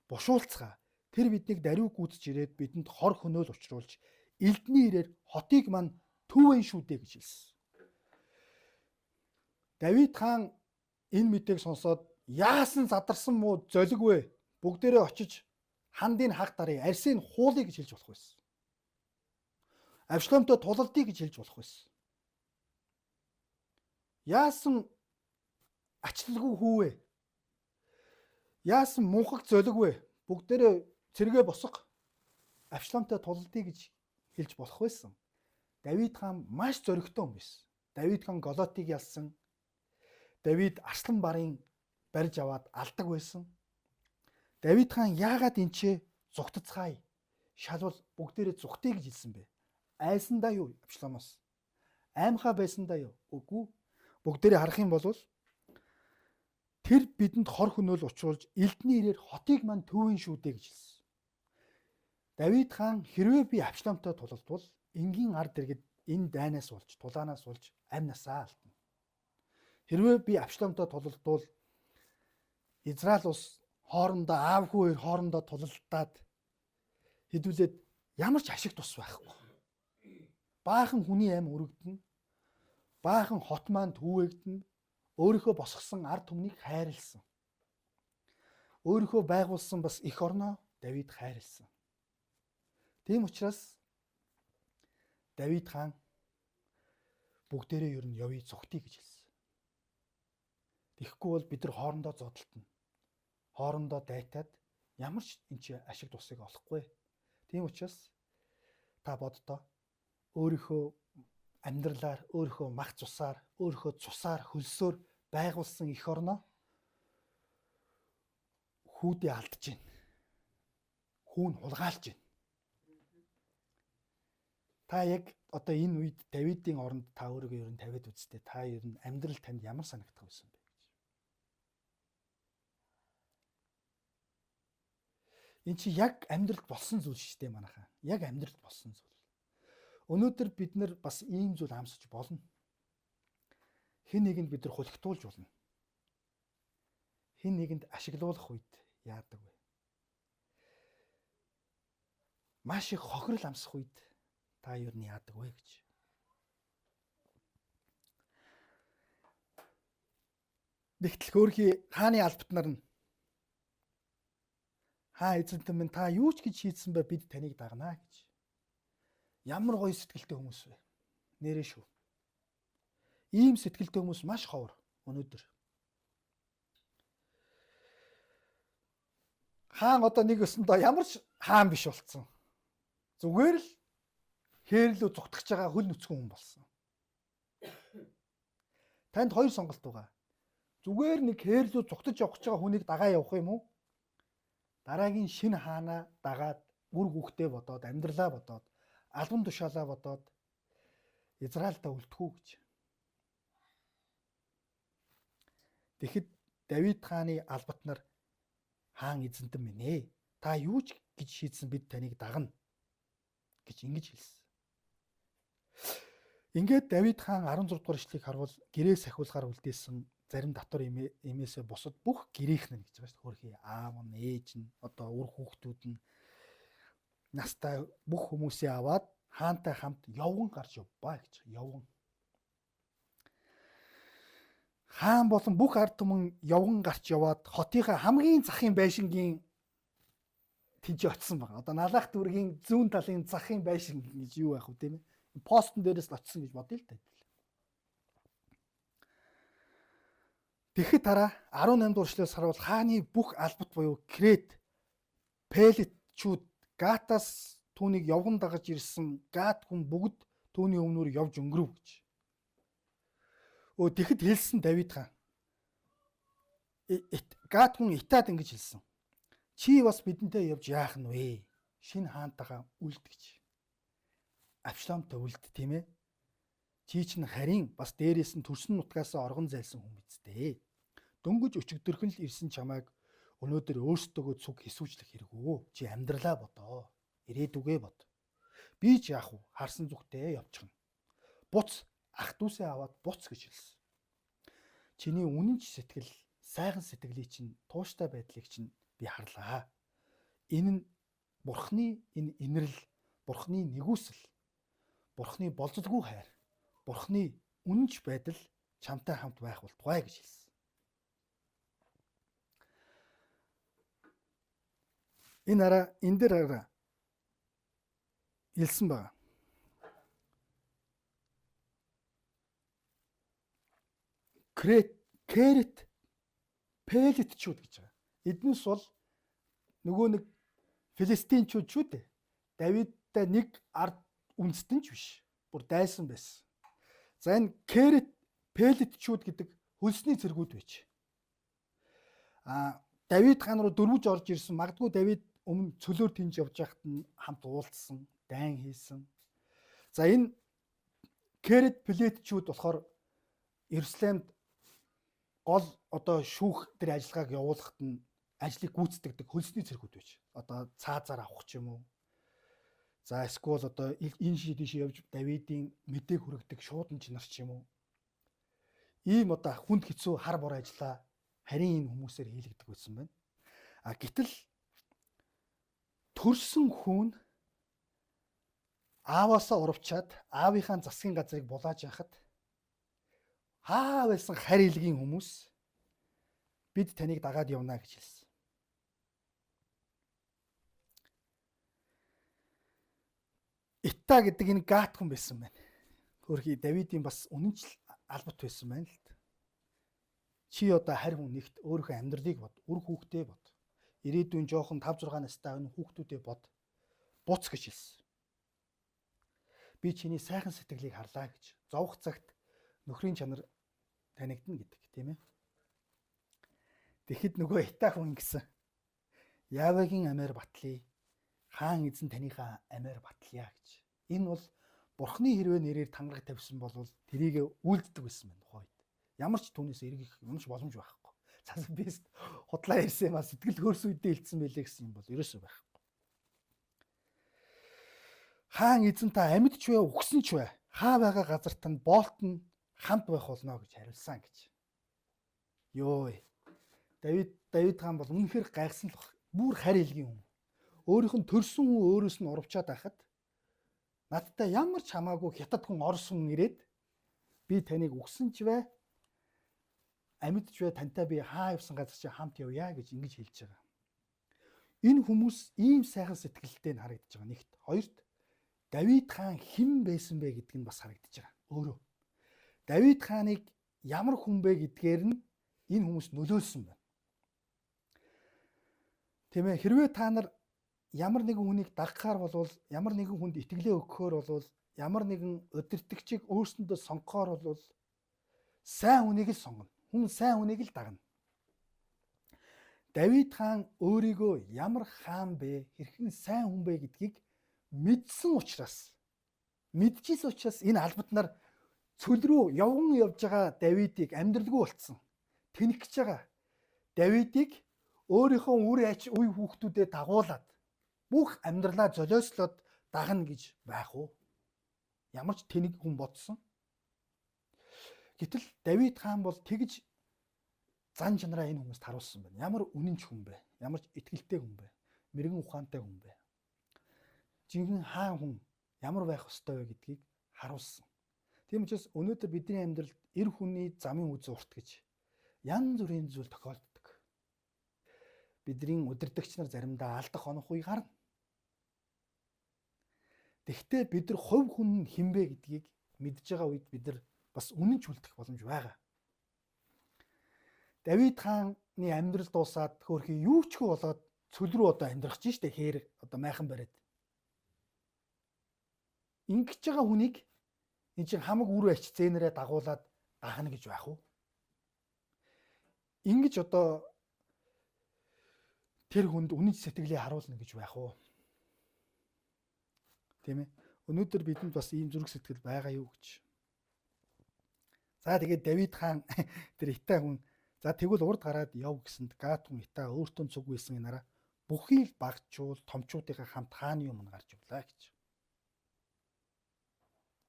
[SPEAKER 1] Бушуулцгаа. Тэр биднийг даруй гүйцэж ирээд бидэнд хор хөнөөл учруулж элдний ирээр хотыг мань төвэн шүү дээ гэж хэлсэн. Давид хаан энэ мэдээг сонсоод яасан задарсан муу золиг вэ? Бүгдээрээ очиж хандын хаг дарыг арсыг хуулъя гэж хэлж болох байсан. Абsalомтой тулалдъя гэж хэлж болох байсан. Яасан ачлалгүй хүү вэ? Яасан мунхаг золиг вэ? Бүгдээрээ цэргээ босго. Абsalомтой тулалдъя гэж хэлж болох байсан. Давид хаан маш зоригтой хүн байсан. Давид хаан Голиатыг ялсан. Давид арслан барын барьж аваад алдаг байсан. Давид хаан яагаад энчээ зүгтцгаая? Шалвал бүгдээрээ зүгтээ гэж хэлсэн бэ? Айсандаа юу Абsalомоос? Аймхаа байсандаа юу? Үгүй. Бүгдээрээ харах юм бол тэр бидэнд хор хөнөөл учруулж элдний ирээр хотыг мань төвийн шүү дээ гэж хэлсэн. Давид хаан хэрвээ би Абsalомтой тулалдвал энгийн ард иргэд энэ дайнаас болж, тулаанаас болж амнасаа алдна. Хэрвээ би Авшломтой тулалдвал Израиль улс хоорондоо аав хүү хоёр хоорондоо тулалдаад хэдүүлээд ямар ч ашиг тус байхгүй. Баахан хүний ам өргөднө. Баахан хот маань түүэгдэнэ. Өөрийнхөө босгосон ард түмнийг хайрлсан. Өөрийнхөө байгуулсан бас эх орноо Давид хайрлсан. Тийм учраас Давид хаан бүгдээрээ ер нь явъя зүгтий гэж хэлсэн. Тэгэхгүй бол бид нар хоорондоо зодтолтно. Хоорондоо дайтаад ямар ч энэ чи ашиг тусыг олохгүй. Тийм учраас та боддоо өөрийнхөө амьдралаар, өөрийнхөө мах цусаар, өөрийнхөө цусаар, хөлсөөр байгуулсан эх орноо хүүдээ алдаж байна. Хүүн хулгайлж байна. Та яг одоо энэ үед Давидын оронд та өөрийгөө ер нь тавиад үзтээ. Та ер нь амьдрал танд ямар санагдах байсан бэ гэж. Энд чи яг амьдралд болсон зүйл шүү дээ манайхаа. Яг амьдралд болсон зүйл. Өнөөдөр бид нар бас ийм зүйл амсаж болно. Хэн нэгэнд бид нар хулигтуулж болно. Хэн нэгэнд ашиглуулах үед яадаг вэ? Маш их хохирол амсах үед та юу нь яадаг вэ гэж. Тэгтэл хөөрхий хааны албат нар нь хаа эзэнтэн минь та юу ч гэж хийдсэн бай бид таныг дагнаа гэж. Ямар гоё сэтгэлтэй хүмүүс вэ? Нэрээ шүү. Ийм сэтгэлтэй хүмүүс маш ховор өнөөдөр. Хаан одоо нэг өсөндөө ямар ч хаан биш болцсон. Зүгээр л хээрлүү зүгтгэж байгаа хөл нүцгэн хүн болсон. Танд хоёр сонголт байгаа. Зүгээр нэг хээрлүү зүгтж явах гэж байгаа хүнийг дагаа явах юм уу? Дараагийн шинэ хаанаа дагаад үр хүүхдээ бодоод, амьдралаа бодоод, албан тушаалаа бодоод Израильтаа үлдэх үү гэж. Тэгэхэд Давид хааны албат нар хаан эзэнтэн минь ээ. Та юу ч гэж шийдсэн бид таныг дагна гэж ингэж хэлсэн. Ингээд Давид хаан 16 дугаар эшлэгийг харвал гэрээ сахиулахаар үлдээсэн зарим татвар эмээсээ бусад бүх гэрийнхэн гэж байгаа шүү дээ. Хөрхий аав нь, ээж нь, одоо үр хүүхдүүд нь настай бүх хүмүүсээ аваад хаантай хамт явган гарч явбаа гэж. Явган. Хаан болон бүх ард түмэн явган гарч яваад хотынхаа хамгийн захын байшингийн тэнцээ очсон байна. Одоо налах дүүргийн зүүн талын захын байшин гэж юу байх вэ тийм ээ? Постн дээрээс л очсон гэж бодъё л та. Тэгэхэд дараа 18 дугаар эшлэлээс харуул хааны бүх албат буюу Крет, Пелетчүүд Гатаас түүнийг явган дагаж ирсэн Гат хүн бүгд түүний өмнөр явж өнгөрөв гэж. Тэгэхэд хэлсэн Давид хаан. Гат хүн Итад ингэж хэлсэн. Чи бас бидэнтэй явж яах нь вэ? Шинэ хаантайгаа үлд гэж. Авшломтой үлд тийм ээ. Чи чинь харин бас дээрээс нь төрсөн нутгаас оргон зайлсан хүн биз дээ. Дөнгөж өчигдөрхөн л ирсэн чамайг өнөөдөр өөрсдөө цуг хэсүүжлэх хэрэггүй. Чи амьдралаа бодоо. Ирээдүгээ бод. Би ч яах вэ? Харсан зүгтээ явчихна. Буц ах дүүсээ аваад буц гэж хэлсэн. Чиний үнэнч сэтгэл, сайхан сэтгэлийг чинь, тууштай байдлыг чинь би харлаа. Энэ нь Бурхны энэ инэрл, Бурхны нэгүсэл, Бурхны болзолгүй хайр, Бурхны үнэнч байдал чамтай хамт байх болтугай гэж хэлсэн. Энэ дээр хэлсэн байна. Крет, Пелетчүүд гэж байгаа. Эднээс бол нөгөө нэг Филистинчүүд шүү дээ. Давидтай нэг ард үндэстэн ч биш. Бүр дайсан байсан. За энэ Крет, Пелетчүүд гэдэг хөлсний цэргүүд байж. Давид хаан руу дөрвөж орж ирсэн. Магадгүй Давид өмнө цөлөөр тэнж явж байхад нь хамт уулзсан, дайн хийсэн. За энэ Крет, Пелетчүүд болохоор Иерусалимд гол одоо шүүх тэр ажиллагааг явуулахад нь ажлыг гүйцэтгэдэг хөлсний цэргүүд байж. Одоо цаазаар авах ч юм уу. За эсвэл одоо энэ шийдэж явж Давидын мэдээг хүргэдэг шуудан чинар ч юм уу. Ийм одоо хүнд хэцүү хар бор ажиллаа харин энэ хүмүүсээр хийлэгдэх байсан байна. Гэтэл төрсөн хүн ааваасаа урвчаад аавынхаа засгийн газрыг булааж яхад хаа байсан харь илгийн хүмүүс бид таныг дагаад явна гэж хэлсэн. Ита гэдэг энэ Гат хүн байсан байна. Хөрхий Давидын бас үнэнч албат байсан байна л да. Чи одоо харь хүн нэгт өөрийнхөө амьдралыг бод, үр хүүхдээ бод. Ирээдүйн жоохон 5-6 настай энэ хүүхдүүдээ бод. Буц гэж хэлсэн. Би чиний сайхан сэтгэлийг харлаа гэж. Зовх цагт нөхрийн чанар танигдна гэдэг, тийм ээ. Тэгэхэд нөгөө Ита хүн ингэсэн. Явагийн амиар батлая. Хаан эзэн таныхаа амиар батлая гэж. Энэ бол Бурхны хэрвээ нэрээр тангараг тавьсан бол тэрийг үйлддэг байсан байна тухайд. Ямар ч түүнээс эргэх юмш боломж байхгүй. Цаас би худлаа ярьсан юм а сэтгэл хөрс үедээ илтсэн байлээ гэсэн юм бол ерөөсөө байхгүй. Хаан эзэн та амьд ч вэ, үхсэн ч вэ? Хаа байгаа газар тань боолтон хамт байх болно гэж хариулсан гэж. Йоо. Давид хаан бол үнэхээр гайхсан л баг. Бүр харь илгийн хүн. Өөрийнх нь төрсөн хүн өөрөөс нь урвчаад байхад надтай ямар ч хамаагүй хятад хүн орос хүн ирээд би таныг үгсэн ч вэ амьд ч вэ тантай би хаа явсан газар чи хамт явъя гэж ингэж хэлж байгаа. Энэ хүмүүс ийм сайхан сэтгэлтэй нь харагдаж байгаа нэгт. Хоёрт Давид хаан хэн байсан бэ гэдг нь бас харагдаж байгаа. Өөрөө Давид хааныг ямар хүн бэ гэдгээр нь энэ хүмүүс нөлөөлсөн байна. Тийм ээ, хэрвээ та нар ямар нэгэн хүнийг дагахаар болвол, ямар нэгэн хүнд итгэлээ өгөхөөр болвол, ямар нэгэн удирдагчийг өөрсөндөө сонгохоор болвол сайн хүнийг л сонгоно. Хүн сайн хүнийг л дагна. Давид хаан өөрийгөө ямар хаан бэ, хэрхэн сайн хүн бэ гэдгийг мэдсэн учраас, мэдчихсэн учраас энэ албат нар цөл рүү явган явж байгаа Давидыг амьдралгүй болцсон. Тэнэх гэж байгаа Давидыг өөрийнхөө үр ач үе хүүхдүүдэд дагуулад бүх амьдралаа золиослоод дагна гэж байх уу? Ямар ч тэнэг хүн бодсон. Гэтэл Давид хаан бол тэгж зан чанараа энэ хүмүүст харуулсан байна. Ямар үнэнч хүн бэ? Ямар ч итгэлтэй хүн бэ? Мэргэн ухаантай хүн бэ? Жинхэнэ хаан хүн ямар байх ёстой вэ гэдгийг харуулсан. Тийм учраас өнөөдөр бидний амьдралд эр хүний замын үз урт гэж янз бүрийн зүйл тохиолддог. Бидний удирдагч нар заримдаа алдах онох үе гарна. Тэгэхдээ бид нар хувь хүн хинбэ гэдгийг мэдж байгаа үед бид нар бас үнэнч үлдэх боломж байгаа. Давид хааны амьдрал дуусаад хөөрхий юу ч хөө болоод цөл рүү одоо амьдрах чинь штэ хээр одоо майхан бариад. Ингэж байгаа хүнийг энэ чинь хамаг үр ач зээнэрээ дагуулад дагна гэж байх уу? Ингэж одоо тэр хүнд үнэнч сэтгэлээ харуулна гэж байх уу? Тийм ээ. Өнөөдөр бидэнд бас ийм зүрх сэтгэл байгаа юу гэж. За тэгээд Давид хаан тэр Ита хүн за тэгвэл урд гараад яв гэсэнд Гат хүн Ита өөртөө цуг үйсэн нараа бүхий л багчуул томчуудынхаа хамт хааны өмнө гарч явлаа гэж.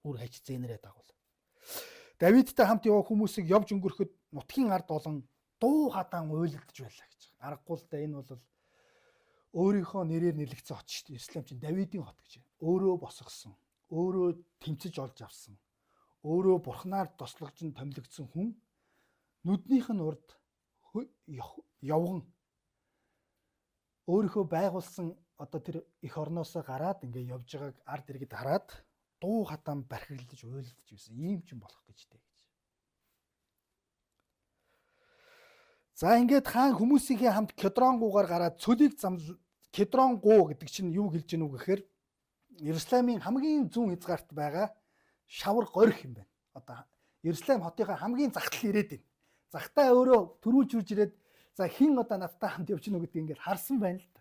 [SPEAKER 1] Үр хаж зээнэрээ дагуул. Давидтай хамт яваа хүмүүсийг явж өнгөрөхөд нутгийн ард олон дуу хадаан уйлдаж байлаа гэж. Аргагүй л да энэ бол өөрийнхөө нэрээр нэрлэгдсэн хот шүү дээ. Ислам чинь Давидын хот гэж. Өөрөө босгосон, өөрөө тэмцэж олж авсан, өөрөө бурхнаар тослогч нь томилогдсон хүн нүднийх нь урд явган өөрийнхөө байгуулсан одоо тэр эх орноосоо гараад ингээ явж байгааг ард иргэд хараад дуу хатан бархирлаж уйлдаж байсан. Ийм ч юм болох гэж дээ гэж. За ингээд хаан хүмүүсийнхээ хамт Кедрон гуугаар гараад цөлийг Кедрон гуу гэдэг чинь юу хэлж гэнэ үг гэхээр Иерусалимын хамгийн зүүн хязгаарт байгаа шавар горих юм байна. Одоо Иерусалим хотынхаа хамгийн захтал ирээд байна. Захтаа өөрөө төрүүлж үрж ирээд за хин одоо надтай хамт явж гэнэ гэдгийг ингээд харсан байна л да.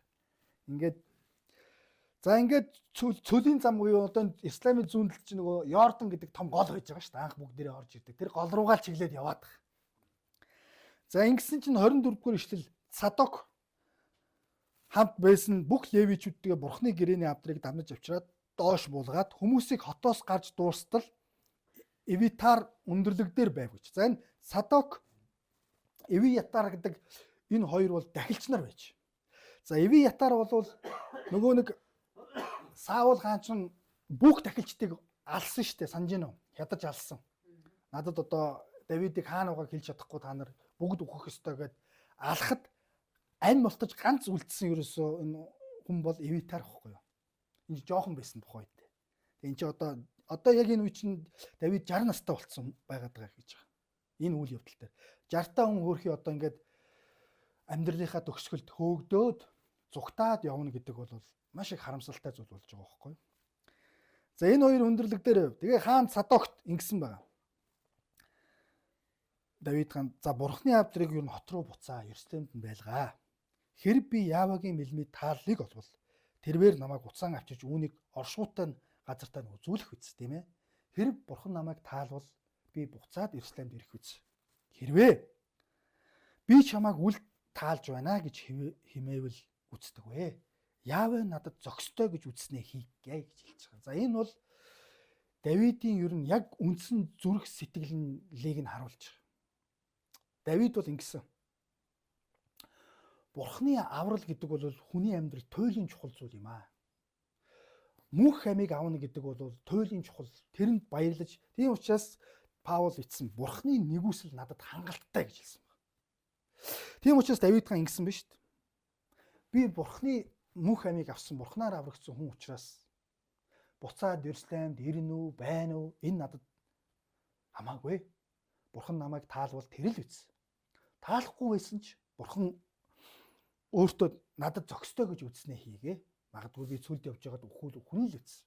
[SPEAKER 1] Ингээд цөлийн зам буюу одоо Исламын зүүнлэл чинь нөгөө Йордан гэдэг том гол байж байгаа шүү дээ. Анх бүгдээрээ орж ирдэг. Тэр гол руугаа л чиглээд яваад байгаа. За ингэсэн чинь 24-р ишлэл Садок хамт байсан бүх левичүүдтэйгээ бурхны гэрээний авдрыг дамнаж авчираад доош буулгаад хүмүүсийг хотоос гарч дуустал Эвитар өндөрлөг дээр байв гэж. За энэ Садок, Эвиятар гэдэг энэ хоёр бол дахилч нар байж. За Эвиятар бол нөгөө нэг Саул хаан чинь бүх дахилчдыг алсан штэ, санаж гинэ үү? Хядаж алсан. Надад одоо Давидыг хаан угааг хэлж чадахгүй та нар бүгд үхэх ёстой гэд алхад ань мултаж ганц үлдсэн ерөөсөө энэ хүн бол Эвитар гэхгүй юу? Энэ жоохон байсан тухай үед. Энд чи одоо яг энэ үе чинь Давид 60 настай болцсон байгаад байгаа гэж байгаа. Энэ үйл явдал дээр 60 та хүн хөөрхий одоо ингээд амьдралынхаа төгсгөлд хөөгдөөд зүгтаад явна гэдэг бол маш их харамсалтай зүйл болж байгаа байхгүй юу? За энэ хоёр өндөрлөг дээр тэгээ хаан Садокт ингэсэн байгаа. Давид хаан за бурхны авдрыг юу н хот руу буцаа, Ерслемд нь байлгаа. Хэрэг би Яавагийн мэлмид тааллыг олвол тэрвэр намайг уцаан авчиж үүнийг оршуутай газартаа үзүүлэх үз, тийм ээ. Хэрэг бурхан намайг таалвал би буцаад Ерслемд ирэх үз. Хэрвээ би чамайг үл таалж байна гэж химээвэл үздэг вэ. Яавэ надад зөкстэй гэж үзснээ хийгээ гэж хэлж байгаа. За энэ бол Давидын ер нь яг үндсэн зүрх сэтгэлийг нь харуулж байгаа. Давид бол ингэсэн. Бурхны аврал гэдэг бол хүний амьдрал туйлын чухал зүйл юм аа. Мөнх амийг авна гэдэг бол туйлын чухал. Тэрэнд баярлаж, тийм учраас Паул эцсэн Бурхны нэгүсэл надад хангалттай гэж хэлсэн байна. Тийм учраас Давид хаан ингэсэн биз дээ. Би Бурхны мөнх амийг авсан, Бурхнаар аврагдсан хүн учраас буцаад Ерслемд ирнэ үү, байна уу? Энэ надад хамаагүй. Бурхан намайг таалвал тэр л үз. Таалахгүй байсан ч Бурхан өөртөө надад зөкстэй гэж үзснээ хийгээ. Магадгүй би цүлд явж байгаад үхэл л үз.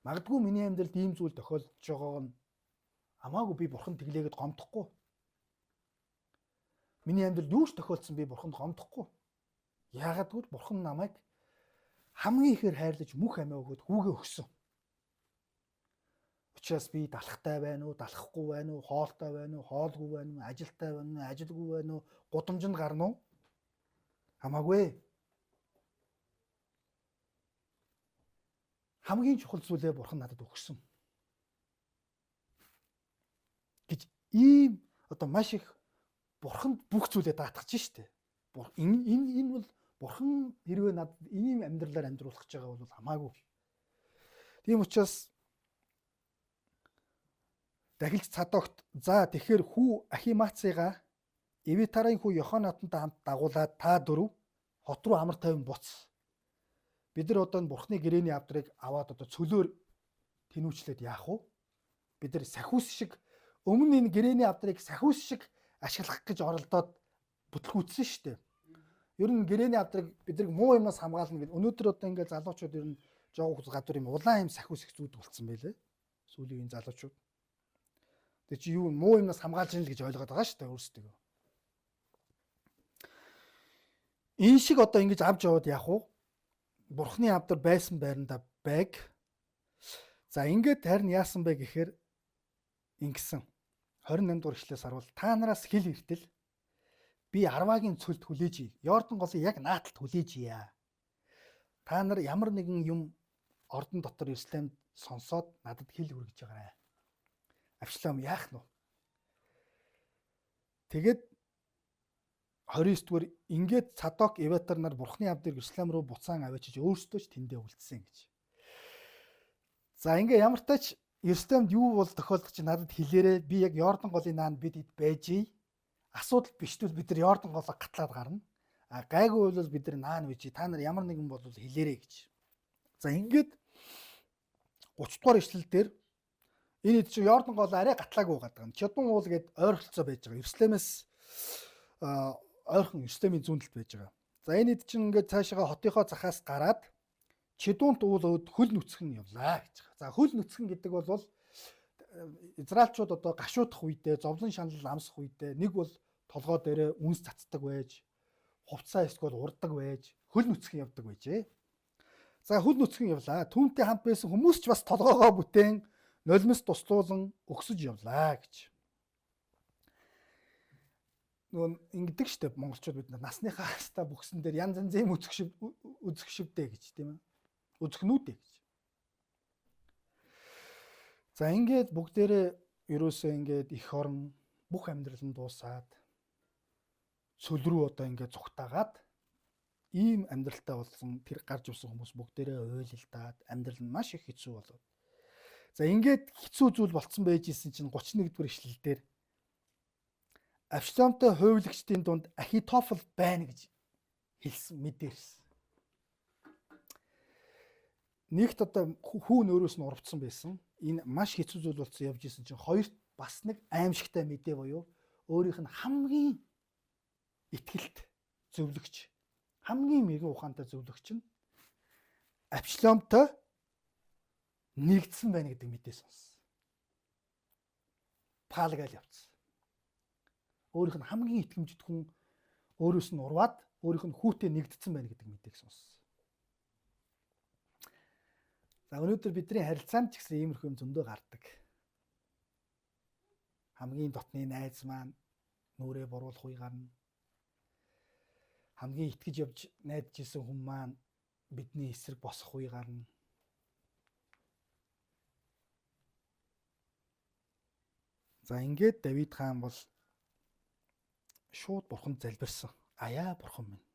[SPEAKER 1] Магадгүй миний амьдралд ийм зүйл тохиолдож байгаа нь хамаагүй би Бурхан тэглээгээд гомдохгүй. Миний амьдралд юу ч тохиолдсон би Бурханд гомдохгүй. Яагаад гэвэл Бурхан намайг хамгийн ихээр хайрлаж мөнх амиа өгөөд хүүгээ өгсөн. Учираас би далахтай байна уу, далахгүй байна уу, хоолтой байна уу, хоолгүй байна уу, ажилтай байна уу, ажилгүй байна уу, гудамжинд гарна уу? Хамаагүй. Хамгийн чухал зүйлээ Бурхан надад өгсөн. гэж ийм одоо маш их Бурханд бүх зүйлээ даатгаж штэ. Энэ бол Бурхан хэрвээ надад ийм амьдралаар амьдруулах гэж байгаа бол хамаагүй. Тийм учраас дахилж Садокт за тэгэхээр хүү Ахимацыгаа Эвитарын хүү Йоханатантай хамт дагуулад та дөрөв хот руу амар тайван буц. Бид нар одоо Бурхны гэрээний авдрыг аваад одоо цөлөөр тэнүүчлээд яах вэ? Бид нар сахиус шиг өмнө энэ гэрээний авдрыг сахиус шиг ашиглах гэж оролдоод бүтлгүүцсэн шүү дээ. Ер нь гэрээний авдрыг бид нар муу юмнаас хамгаална гэдэг. Өнөөдөр одоо ингээд залуучууд ер нь жоох гадуур юм улаан юм сахиус их зүүд болцсон байлээ. Сүүлийн энэ залуучууд. Тэг чи юу муу юмнаас хамгаалж ийн л гэж ойлгоод байгаа шүү дээ өөрсдөө. Энэ шиг одоо ингэж авч яваад яах вэ? Бурхны авдар байсан байранда байг. За ингээд харин яасан бэ гэхээр ингэсэн. 28 дугаар ишлээс харуул та нараас хэл иртэл би Арвагийн цөлд хүлээж ий. Йордан голын яг нааталд хүлээж ийя. Та нар ямар нэгэн юм ордон дотор Ерслемд сонсоод надад хэл хүргэж байгаарай. Авшлам яах нь вэ? Тэгээд 29 дугаар ингээд Садок Эвитар нар Бурхны авдрыг Ерслем руу буцаан авчиж өөрсдөө ч тэндээ үлдсэн гэж. За ингээ ямар тач Ерслемд юу бол тохиолдож чи надад хэлээрээ би яг Йордан голын наанд бид байж ий. Асуудал биштэл бид нар Йордан голоо гатлаад гарна. А гайгүй бол бид нар наан байж та нар ямар нэгэн бол хэлээрэй гэж. За ингээд 30 дугаар ишлэл дээр энэ хэд чи Йордан голоо арай гатлаагүй байгаа. Чидун уул гээд ойролцоо байж байгаа. Ерслемээс ойрхон Ерслемийн зүүнэлд байж байгаа. За энэ хэд чинь ингээд цаашаа хотынхоо захаас гараад Чидунт уул өөд хөл нүцгэн явлаа гэж байгаа. За хөл нүцгэн гэдэг бол Израильчууд одоо гашуудах үедээ, зовлон шанал амсах үедээ нэг бол толгой дээрээ үнс цацдаг байж, хувцас эсвэл урдаг байж, хөл нүцгэн явдаг байжээ. За хөл нүцгэн явлаа. Түүнтэй хамт байсан хүмүүс ч бас толгоогоо бүтээн нулимс туслуулан өгсөж явлаа гэж. Нөө ингэдэг штеп монголчууд бид насныхаа хаста бүхсэн дээр янз янзын үзэх шивдэ гэж тийм ээ. Үзэхнүүдээ гэж. За ингээд бүгдээрээ ерөөсөө ингээд их орон бүх амьдрал нь дуусаад цөл рүү одоо ингээд зүгтаагаад ийм амьдралтай болсон тэр гарч ирсэн хүмүүс бүгдээрээ уйлалдаад амьдрал нь маш их хэцүү болоод. За ингээд хэцүү зүйл болцсон байж исэн чинь 31-р эшлэл дээр Авшаломтой хувилагчдын дунд Ахитофел байна гэж хэлсэн мэдэрсэн. Нэгт одоо хүүн өөрөөс нь урвцсан байсан. Энэ маш хэцүү зүйл болсон явж исэн чинь хоёрт бас нэг аимшигтай мэдээ буюу өөрийнх нь хамгийн итгэлт зөвлөгч, хамгийн мэрэгэн ухаантай зөвлөгч нь Авшаломтой нэгдсэн байна гэдэг мэдээ сонссон. Паалгаал явцсан. Өөрийнх нь хамгийн итгэмжит хүн өөрөөс нь урваад өөрийнх нь хүүтэй нэгдсэн байна гэдэг мэдээг сонссон. За өнөөдөр бидний харилцаанд ч гэсэн иймэрхүү юм зөндөө гардаг. Хамгийн дотны найз маань нүрээ буруулах үе гарна. Хамгийн итгэж явж найдаж исэн хүн маань бидний эсрэг босох үе гарна. За ингээд Давид хаан бол шууд бурханд залбирсан. Аяа бурхан минь.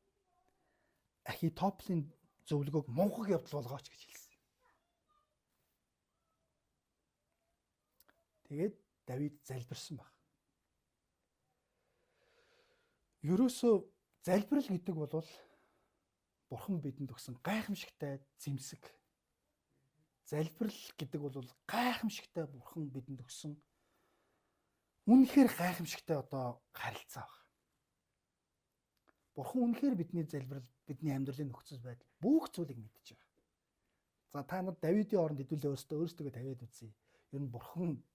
[SPEAKER 1] Ахитофелийн зөвлөгөөг мунхаг явдал болгооч гэж хэлсэн. Тэгээд Давид залбирсан баг. Ерөөсөө залбирал гэдэг бол бурхан бидэнд өгсөн гайхамшигтай зэмсэг. Залбирал гэдэг бол гайхамшигтай бурхан бидэнд өгсөн үнэхээр гайхамшигтай одоо харилцаа баг. Бурхан үнэхээр бидний залбирал, бидний амьдралын нөхцөл байдал бүх зүйлийг мэдж байгаа. За та нар Давидын оронд хэдүүлээ өөрсдөө тавиад үзье. Ер нь бурхан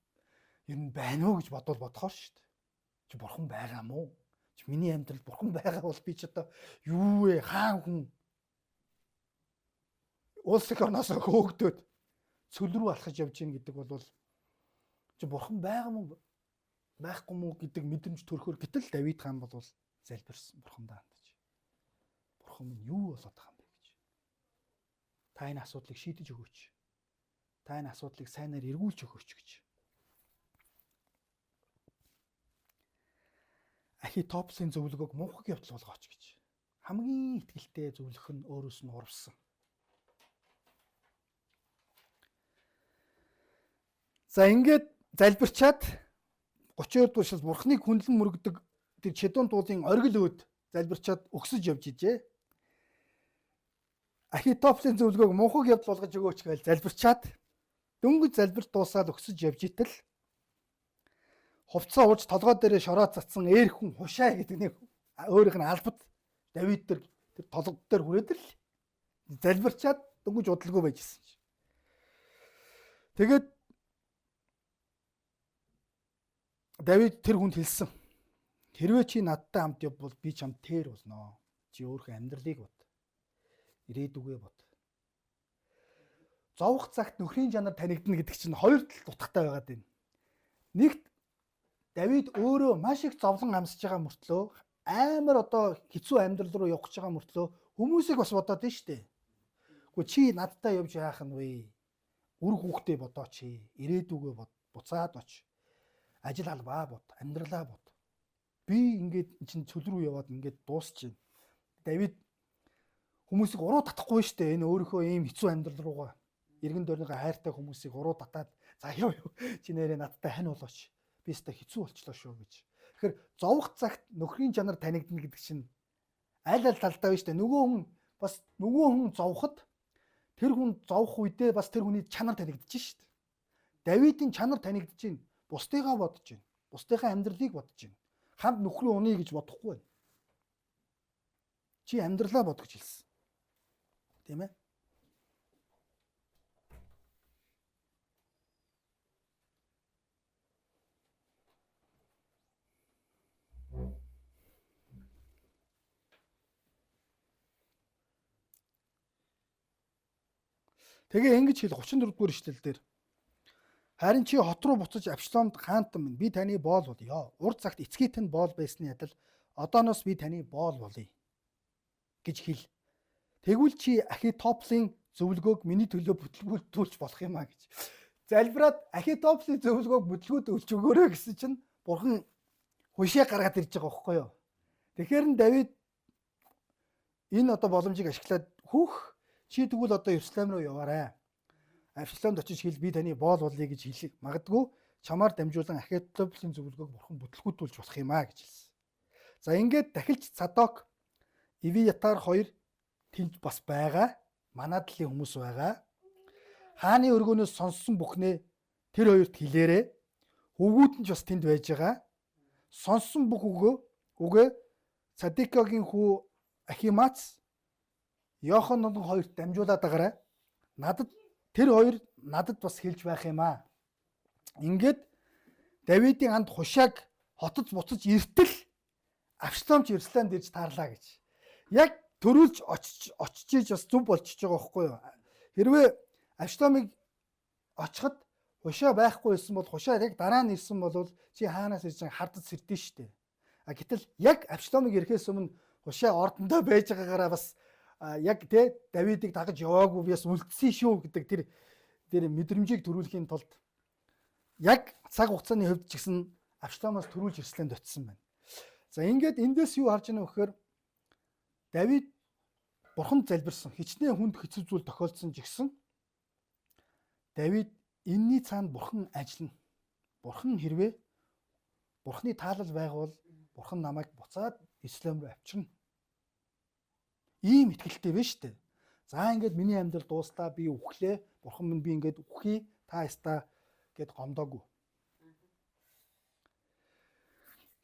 [SPEAKER 1] ер нь байна уу гэж бодохоор шүү дээ. Чи бурхан байгаа мó? Чи миний амьдралд бурхан байгаа бол би ч одоо юу вэ? Хаан хүн улс их орноос хөөгдөөд цөл рүү алхаж явж гин гэдэг бол чи бурхан байгаа мó? Байхгүй мó гэдэг мэдрэмж төрөхөөр гэтэл Давид хаан бол залбирсан бурхандаа хандаж. Бурхан минь юу болоод байгаа юм бэ гэж. Та энэ асуудлыг шийдэж өгөөч. Та энэ асуудлыг сайнаар эргүүлж өгөөч гэж. Ахитофелийн зөвлөгөөг мунхаг явдал болгооч гэж. Хамгийн итгэлтэй зөвлөх нь өөрөөс нь урвсан. За ингээд залбирчаад 30-р дуушаас бурхныг хүндлэн мөрөгдөг тэр Чедон дуулын оргил өөд залбирчаад өгсөж явж ижээ. Ахитофелийн зөвлөгөөг мунхаг явдал болгож өгөөч гэж залбирчаад дөнгөж залбирт дуусаад өгсөж явж итэл хувцас ууж толгой дээрээ шороо цацсан ээр хүн хушаа гэдэг нэг өөрийнх нь албад Давид тэр толгой дээр хүрээд л залбирчаад дөнгөж удалгүй байж гисэн. Тэгээд Давид тэр хүнд хэлсэн. Хэрвээ чи надтай хамт явбал би чамд тэр болно. Чи өөрийнхөө амьдралыг бод. Ирээдүгөө бод. Зовх цагт нөхрийн чанар танигдана гэдэг чинь хоёр тал утгатай байгаад байна. Нэгт Давид өөрөө маш их зовлон амсаж байгаа мөртлөө амар одоо хэцүү амьдрал руу явах гэж байгаа мөртлөө хүмүүсийг бас бодоод байна шүү дээ. Гэхдээ чи надтай явж яах нь вэ? Үр хүүхдээ бодооч. Ирээдүгөө бод. Буцаад оч. Ажил албаа бод. Амьдралаа бод. Би ингээд чинь цөл рүү яваад ингээд дуусч байна. Давид хүмүүсийг уруу татахгүй шүү дээ. Энэ өөрийнхөө ийм хэцүү амьдрал руугаа эргэн дөрнийхөө хайртай хүмүүсийг уруу татаад за ёо чи нэрээ надтай хань болооч. Би өстой хэцүү болчлоо шүү гэж. Тэгэхээр зовх цагт нөхрийн чанар танигдана гэдэг чинь аль талдаа байна шүү дээ. Нөгөө хүн зовход тэр хүн зовх үедээ бас тэр хүний чанар танигдэж шүү дээ. Давидын чанар танигдэж байна. Бусдыгаа бодож байна. Бусдынхаа амьдралыг бодож байна. Хамт нөхрөө уны гэж бодохгүй байна. Чи амьдралаа бод гэж хэлсэн. Тийм ээ? Тэгээ ингэж хэл 34-р эшлэл дээр харин чи хот руу буцаж Авшаломд хаантан минь би таны боол болъё. Урд цагт эцгийт нь боол байсны адил одооноос би таны боол болъё гэж хэл. Тэгвэл чи Ахитофелийн зөвлөгөөг миний төлөө бүтлгүүлж болох юм а гэж. залбираад Ахитофелийн зөвлөгөөг бүтлгүүд өгч өгөөрэй гэсэн чинь бурхан Хушай гаргаад ирж байгаа байхгүй юу. Тэгэхээр нь Давид энэ одоо боломжийг ашиглаад хүүх чи тэгвэл одоо Иерусалим руу яваарай. Авшаломд очиж хэл би таны боол болъё гэж хэлэх магадгүй чамаар дамжуулан Ахитофелийн зөвлөгөөг бурхан бүтлгүүтүүлж болох юм аа гэж хэлсэн. За ингээд дахилж Цадок, Ивиятар хоёр тэнд бас байгаа. Манадлын хүмүүс байгаа. Хааны өргөнөөс сонссон бүхнээ тэр хоёрт хэлээрээ. Хөвгүүд нь ч бас тэнд байж байгаа. Сонссон бүх үгээ Цадикогийн хүү Ахимац, Йоханан хоёрт дамжуулаад агараа. Тэр хоёр надад бас хэлж байх юм аа. Ингээд Давидын анд Хушайг хотод буцаж иртэл Авшалом ч Иерусалимд ирж таарлаа гэж. Яг төрүүлж очиж бас зүв болчихж байгаа байхгүй юу? Хэрвээ Авшаломыг очиход Хушай байхгүй байсан бол Хушай яг дараа нь ирсэн бол чи хаанаас ирж байгааг хардаж сэрдэн штэ. Гэтэл яг Авшаломыг ирэхээс өмнө Хушай ордондоо байж байгаагаараа бас яг тэ Давидыг дагаж яваагүй би бас үлдсэн шүү гэдэг тэр мэдрэмжийг төрүүлэхийн тулд яг цаг хугацааны хувьд ч гэсэн Авшаломоос төрүүлж Иерусалимд очисон байна. За ингээд эндээс юу харж байна вэ гэхээр Давид бурханд залбирсан, хичнээн хүнд хэцүү зүйл тохиолдсон ч гэсэн Давид энэний цаанд бурхан ажиллана. Бурхан хэрвээ бурханы таалал байгавал бурхан намайг буцаад Иерусалим руу авчирна. Ийм итгэлтэй байна шүү дээ. За ингээд миний амьдрал дуустаа би үхлээ. Бурхан минь би ингээд үхье. Та ястаа гэд гомдоогүй.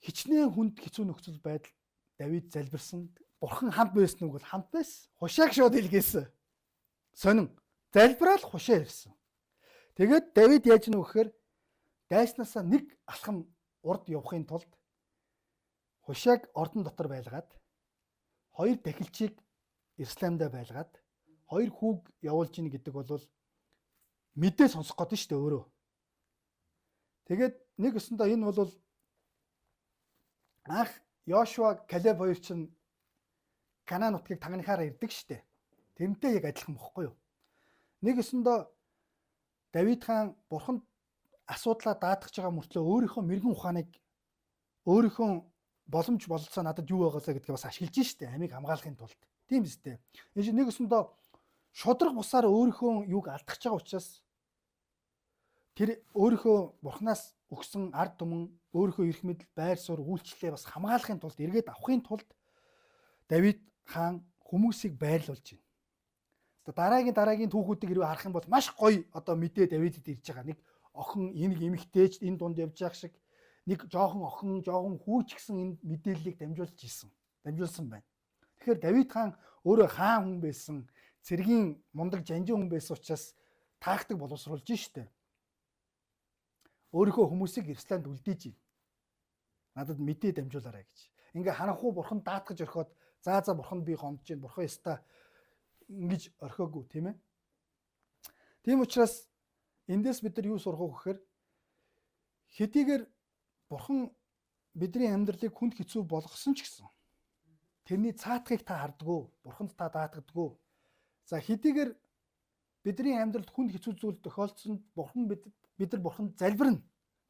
[SPEAKER 1] Хичнээн хүнд хэцүү нөхцөл байдал Давид залбирсан. Бурхан хамт байсан үг бол хамт байсан. Хушайг шууд илгээсэн. Сонин. Залбираад Хушай ирсэн. Тэгээд Давид яаж нү гэхээр дайснаасаа нэг алхам урд явахын тулд Хушайг ордон дотор байлгаад хоёр дахилчийг Иерусалимдаа байлгаад хоёр хүүг явуулж ийн гэдэг бол мэдээ сонсох гээд шүү дээ өөрөө. Тэгээд нэг өсөндөө энэ бол анх Йошуа, Калеб хоёр чинь Канаан нутгийг тагнахаараа ирдэг шүү дээ. Тэрнтэй яг адилхан бохгүй юу? Нэг өсөндөө Давид хаан бурханд асуудлаа даатгаж байгаа мөртлөө өөрийнхөө мэрэгэн ухааныг өөрийнхөө боломж бололцоо надад юу байгаасаа гэдгээ бас ашиглаж штэ амийг хамгаалахын тулд. Тийм биз дээ. Энэ нэг өсөндөө шудраг бусаар өөрийнхөө юуг алдах байгаа учраас тэр өөрийнхөө бурхнаас өгсөн ард түмэн өөрийнхөө эрх мэдэл байр суурь үйлчлэлээ бас хамгаалахын тулд эргээд авахын тулд Давид хаан хүмүүсийг байрлуулж байна. Дараагийн түүхүүдийг хэрвээ харах юм бол маш гоё одоо мэдээ Давидэд ирж байгаа. Нэг охин энийг эмэгтэйч энэ дунд явж байгаа шиг нэг жоохон охин, жоохон хүүч гэсэн энэ мэдээллийг дамжуулсан байна. Тэгэхээр Давид хаан өөрөө хаан хүн байсан, цэргийн мундаг жанжин хүн байсан учраас таахдаг боловсруулж штэ. Өөрийнхөө хүмүүсийг Иерусалимд үлдээж байна. Надад мэдээ дамжуулаарай гэж. Ингээ ханахгүй бурхан даатгаж орхиод за бурхан би гомдож байна. Бурхан яста ингэж орхиогүй тийм ээ. Тийм учраас эндээс бид нар юу сурах вэ гэхээр хэдийгээр бурхан бидний амьдралыг хүнд хэцүү болгосон ч гэсэн тэрний цаатгыг та хардггүй, бурханд та даатгадгүй. За хэдийгээр бидний амьдралд хүнд хэцүү зүйл тохиолдсон бурхан бид нар бурханд залбирна.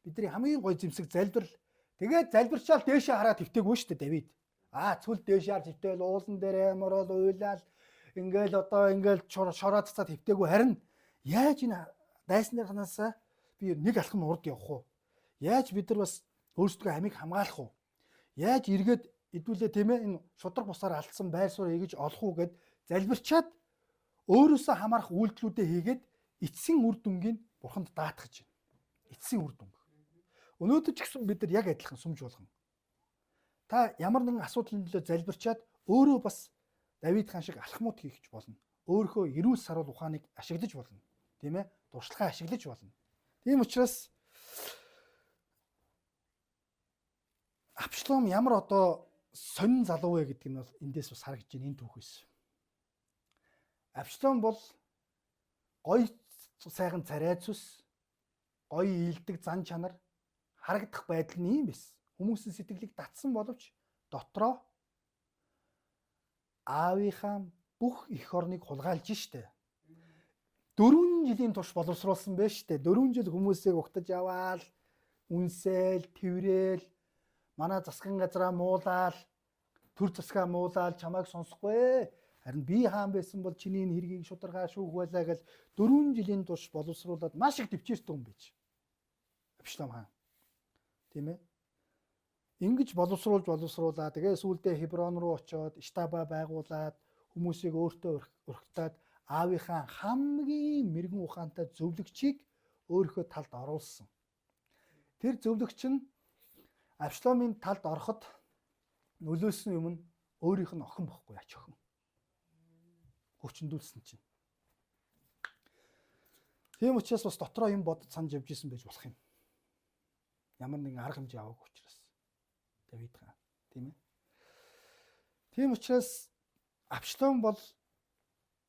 [SPEAKER 1] Бидний хамгийн гоё зэмсэг залбирал. Тэгээд залбирчаал дээшээ хараад твтээгүй шүү дээ Давид. Цүл дээшээ харж твтэл уулан дээр амарал уйлал ингээл шороод цаа твтээгүй харин яаж энэ дайсныхнаасаа би нэг алхам урд явах уу? Яаж бид нар бас өөрсдөө амийг хамгаалах уу? Яаж эргээд идүүлээ тийм ээ энэ шудраг бусаар алдсан байр суурь эгэж олох уу гэд залбирчаад өөрөөсөө хамаарах үйлдэлүүдээ хийгээд эцсийн үр дүнгийг бурханд даатгаж байна. Эцсийн үр дүнг. Өнөөдөр ч гэсэн бид нар яг адилхан сүмж болгон. Та ямар нэгэн асуудлын төлөө залбирчаад өөрөө бас Давид хаан шиг алхмууд хийх болно. Өөрийнхөө эрүүл сарвал ухааныг ашиглаж болно. Тийм ээ? Дуршлагаа ашиглаж болно. Тийм учраас Авшалом ямар одоо сонин залуу вэ гэдг нь бол эндээс бас харагдаж байна энэ түүхээс. Авшалом бол гоё сайхан царай цус, гоё ийдэг зан чанар харагдах байдал нь ийм байсан. Хүмүүсийн сэтгэлийг татсан боловч дотроо аавынхаа бүх эх орныг хулгайлж штэ. 4 жилийн турш боловсруулсан байж штэ. 4 жил хүмүүсийг угтаж яваал, үнсээл, тэрвэл манай засгийн газраа муулаад, төр засгаа муулаад чамайг сонсохгүй. Харин би хаан байсан бол чиний хэргийг шударгаа шүүх байлаа гэж 4 жилийн турш боловсруулад маш их төвчээртэй хүн байж. Авшлам хаан. Тийм ээ. Ингэж боловсруулаа. Тэгээ сүүлдээ Хеброн руу очиод штаба байгуулад хүмүүсийг өөртөө урагтаад аавынхаа хамгийн мэрэгэн ухаантай зөвлөгчийг өөрийнхөө талд оруулсан. Тэр зөвлөгч нь Авшломын талд ороход нөлөөсөн юм нь өөрийнх нь охин бохгүй ач охин. Хүчндүүлсэн чинь. Тийм учраас бас дотроо юм бодож санаж явж исэн байж болох юм. Ямар нэгэн арга хэмжээ аваагүй учраас. Давид хаан, тийм ээ. Тийм учраас Авшлом бол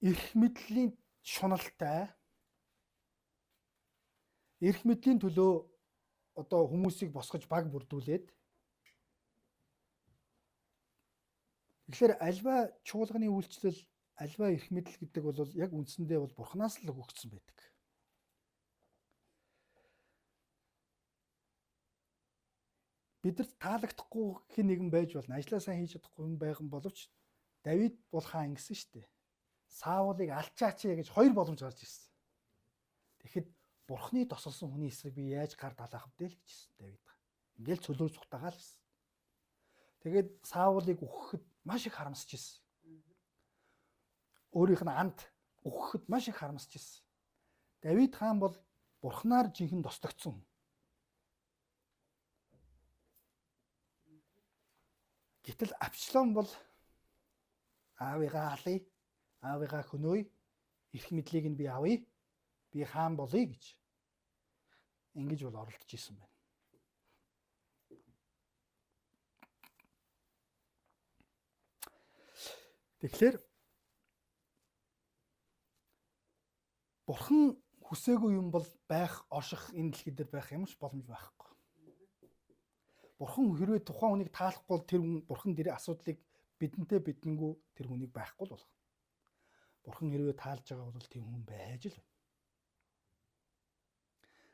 [SPEAKER 1] эрх мэдлийн шуналтай, эрх мэдлийн төлөө одоо хүмүүсийг босгож баг бүрдүүлээд тэгэхээр альва чуулганы үйлчлэл, альва эрх мэдэл гэдэг бол яг үндсэндээ бол Бурханаас л өгөгдсөн байдаг. Бидэрт таалагдахгүй хэн нэгэн байж болно. Ажлаа сайн хийж чадахгүй хүн байган боловч Давид бол хаан ингэсэн шүү дээ. Саулыг алчаач гэж 2 боломж гарч ирсэн. Тэгэхэд Бурхны тосолсон хүний эсрэг би яаж гар далаах вэ л гэжсэн Давид. Ингээл цөлөө зүгтагаал гэсэн. Тэгээд Саулыг өгөхөд маш их харамсаж ирсэн. Өөрийнх нь анд өгөхөд маш их харамсаж ирсэн. Давид хаан бол Бурхнаар жинхэнэ тостогдсон хүн. Гэтэл Авшлом бол аавыгаа алъя, аавыгаа хөнөөе, эрх мэдлийг нь би авъя, би хаан болъё гэж ингэж бол оролдож исэн байна. Тэгэхээр Бурхан хүсээгүй юм бол байх, орших энэ дэлхий дээр байх юмш боломж байхгүй. Бурхан хэрвээ тухайн хүнийг таалахгүй бол тэр хүн Бурхан дэрээ асуудлыг бидэнтэй бидэнгүү тэр хүнийг байхгүй л болгоно. Бурхан хэрвээ таалж байгаа бол тэр хүн байж л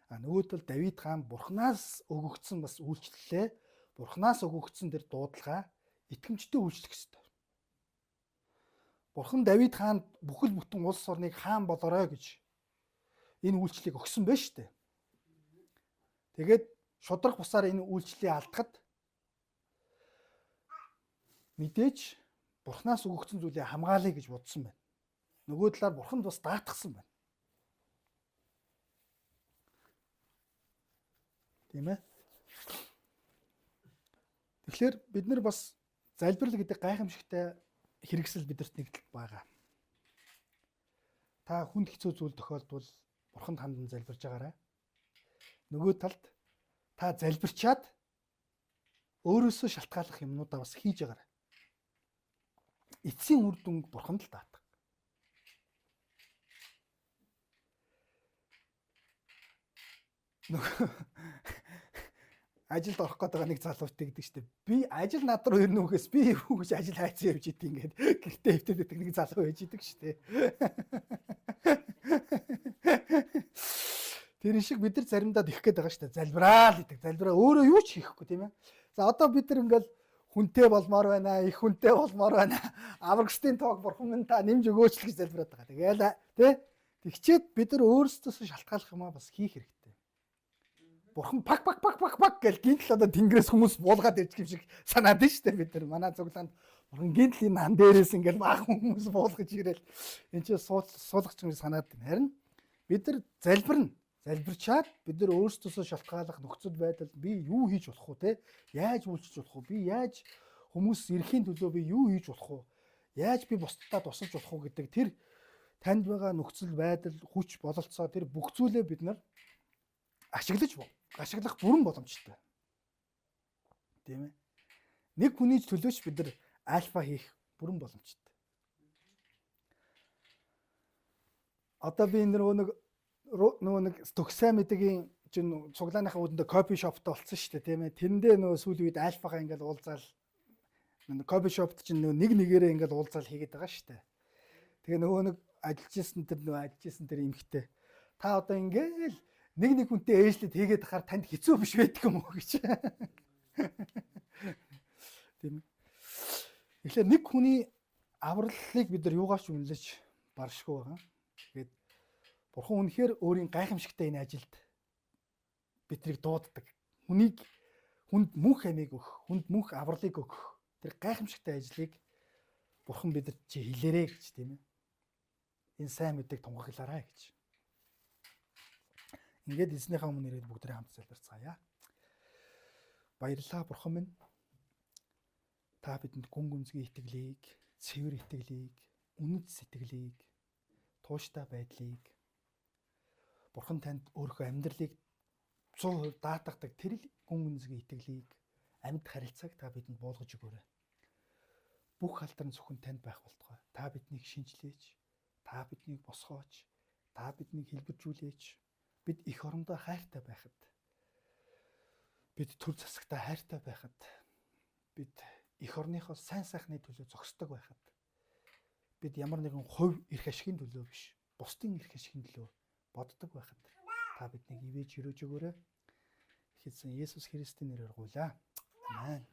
[SPEAKER 1] байна. Нөгөө тал Давид хаан Бурханаас өгөгдсөн бас үйлчлэлээ, Бурханаас өгөгдсөн тэр дуудлага итгэмжтэй үйлчлэх ёстой. Бурхан Давид хаанд бүхэл бүтэн улс орныг хаан болоорой гэж энэ үйлчлэлийг өгсөн байна шүү дээ. Тэгээд шудраг бусаар энэ үйлчлэлийг алдахад мэдээж Бурханаас өгөгдсөн зүйлээ хамгаалъя гэж бодсон байна. Нөгөө талаар Бурханд бас даатгсан байна. Тийм ээ. Тэгэхээр бид нар бас залбирал гэдэг гайхамшигтай хэрэгсэл бидэрт нэгдэл байгаа. Та хүнд хэцүү зүйл тохиолдвол Бурханд хандан залбирж байгаарай. Нөгөө талд та залбирчаад өөрөөсөө шалтгааллах юмнуудаа бас хийж байгаарай. Эцсийн үр дүнг Бурханд л даатах. Ажилд орох гэдэг нэг залуутай гэдэг чинь би ажил над руу ирнэ үгээс би юу гэж ажил хайцсан явж идэг ингээд гэртээ хөвтөд байдаг нэг залуу байж идэг шүү дээ. Тэр шиг бид нар заримдаа их гээд байгаа шүү дээ. Залбираа л гэдэг. Залбираа өөрөө юу ч хийхгүй тийм ээ. За одоо бид нар ингээл хүнтэй болмоор байна, их хүнтэй болмоор байна. Аврагчдын тоог Бурхан минь та нэмж өгөөч л гэж залбираад байгаа. Тэгээл тий. Тэгчээд бид нар өөрсдөөс шалтгааллах юм а бас хийх хэрэгтэй. Бурхан пак гэл гинтл одоо тэнгэрээс хүмүүс буулгаад ирж юм шиг санаад нь шүү дээ бид нар. Манай цуглаанд Бурхан гинтлийн хан дээрээс ингээл баах хүмүүс буулгаж ирээл энэ чинь суулгач юм санаад байна. Харин бид нар залбирна. Залбирчаад бид нар өөрсдөөсөө шалтгааллах нөхцөл байдал би юу хийж болох вэ те? Яаж үйлчилж болох вэ? Би яаж хүмүүс ирэхийн төлөө би юу хийж болох вэ? Яаж би бусдад тусалж болох вэ гэдэг тэр танд байгаа нөхцөл байдал, хүч, бололцоо тэр бүх зүйлээ бид нар ашиглах бүрэн боломжтой. Тийм ээ. Нэг хүний төлөөч бид нар альфа хийх бүрэн боломжтой. Одоо би нөгөө нэг төгсөө мэдгийн чинь цуглааныхаа үүдэндээ кофе шоптой болсон шүү дээ, тийм ээ. Тэрэндээ нөгөө сүүлийн үед альфагаа ингээл уулзаал кофе шопт чинь нөгөө нэг нэгээрээ ингээл уулзаал хийгээд байгаа шүү дээ. Тэгээ нөгөө нэг ажиллажсэн тэр эмхтэй. Та одоо ингээл нэг хүнтэй ээжлээд хийгээд хахаар танд хэцүү биш байдаг юм уу гэж. Тийм ээ. Тэгэхээр нэг хүний авралыг бид нар юугаарч үнэлж баршгүй байгаа. Тэгээд Бурхан үнэхээр өөрийн гайхамшигтай энэ ажилд биднийг дууддаг. Хүнд мөнх амийг өгөх, хүнд мөнх авралыг өгөх. Тэр гайхамшигтай ажлыг Бурхан бидэд чи хэлээрэй гэж, тийм ээ. Энэ сайн мэдээг тунхаглаарай гэж. Ингээд эзнийхээ өмнө ирээд бүгдээ хамт залбирцгаая. Баярлалаа Бурхан минь. Та бидэнд гүн гүнзгий итгэлийг, цэвэр итгэлийг, үнэт сэтгэлийг, тууштай байдлыг Бурхан танд өөрийнхөө амьдралыг 100% даатгадаг тэр гүн гүнзгий итгэлийг, амьд харилцааг та бидэнд буулгаж өгөөрэй. Бүх алдар нь зөвхөн танд байх болтугай. Та биднийг шинжлээч, та биднийг босгооч, та биднийг хэлбэржүүлээч. Бид эх орондоо хайртай байхад, бид төр засагтай хайртай байхад, бид эх орныхоо сайн сайхны төлөө зогсдог байхад, бид ямар нэгэн хувь эрх ашигын төлөө биш, бусдын эрх ашигын төлөө боддог байхад та биднийг ивэж өрөөж өгөөрэй. Эхэзэн Есүс Христийн нэрээр гуйлаа. Амен.